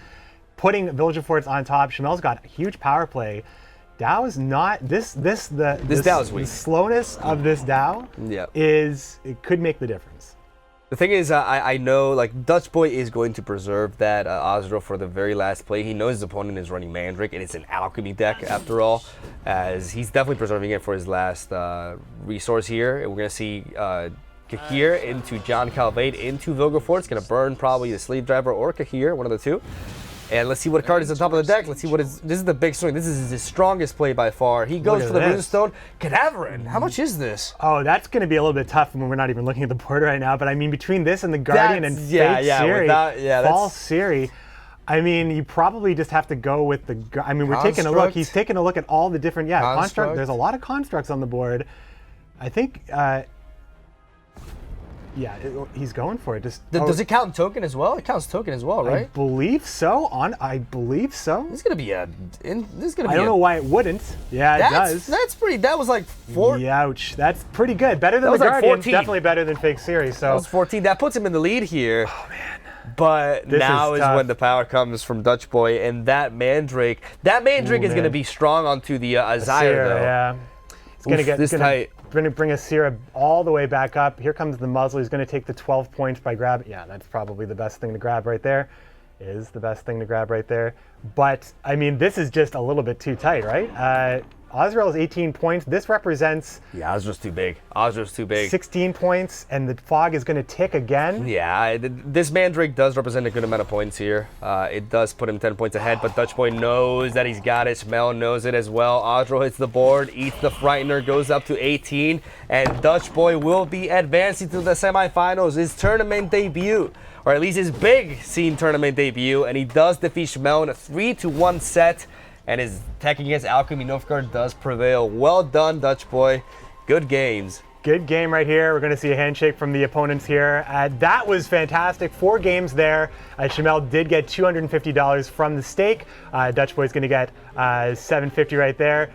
Putting Vilgefortz on top. Cmel's got a huge power play. Dow is not this Dow is weak. The slowness of this Dow it could make the difference. The thing is, I know like Dutch Boy is going to preserve that Azrael for the very last play. He knows his opponent is running Mandrake, and it's an alchemy deck after all, as he's definitely preserving it for his last resource here. And we're gonna see Cahir into John Calveit into Vilgefortz. Gonna burn probably the Sleeve Driver or Cahir, one of the two. And let's see what card is on top of the deck. Let's see this is the big swing. This is his strongest play by far. He goes for the Runestone. Cadaverin, how much is this? Oh, that's going to be a little bit tough when we're not even looking at the board right now. But I mean, between this and the Guardian and Fate Siri, False Siri, I mean, you probably just have to go with the, I mean, we're taking a look. He's taking a look at all the different, construct. There's a lot of constructs on the board. I think, he's going for it. Does it count token as well? It counts token as well, right? I believe so. I believe so. This is gonna be I don't know why it wouldn't. Yeah, it does. That's pretty. That was like 4. Ouch. That's pretty good. Better than the Guardian. 14. Definitely better than Fake Series. So that was 14. That puts him in the lead here. Oh man. But now is when the power comes from Dutch Boy, and that Mandrake. That Mandrake is gonna be strong onto the Azire though. Yeah. It's gonna get this tight. Going to bring Asira all the way back up. Here comes the muzzle. He's going to take the 12 points by grab. Yeah, that's probably the best thing to grab right there. Is the best thing to grab right there. But, I mean, this is just a little bit too tight, right? Azrael's 18 points. This represents... Yeah, Azrael's too big. Azrael's too big. 16 points, and the fog is going to tick again. Yeah, this Mandrake does represent a good amount of points here. It does put him 10 points ahead, but Dutch Boy knows that he's got it. Cmel knows it as well. Azrael hits the board, eats the Frightener, goes up to 18, and Dutch Boy will be advancing to the semifinals, his tournament debut, or at least his big scene tournament debut, and he does defeat Cmel in a 3-1 set. And his tech against Alchemy Nilfgaard does prevail. Well done, Dutch Boy. Good games. Good game right here. We're going to see a handshake from the opponents here. That was fantastic. 4 games there. Cmel did get $250 from the stake. Dutch Boy's going to get $750 right there.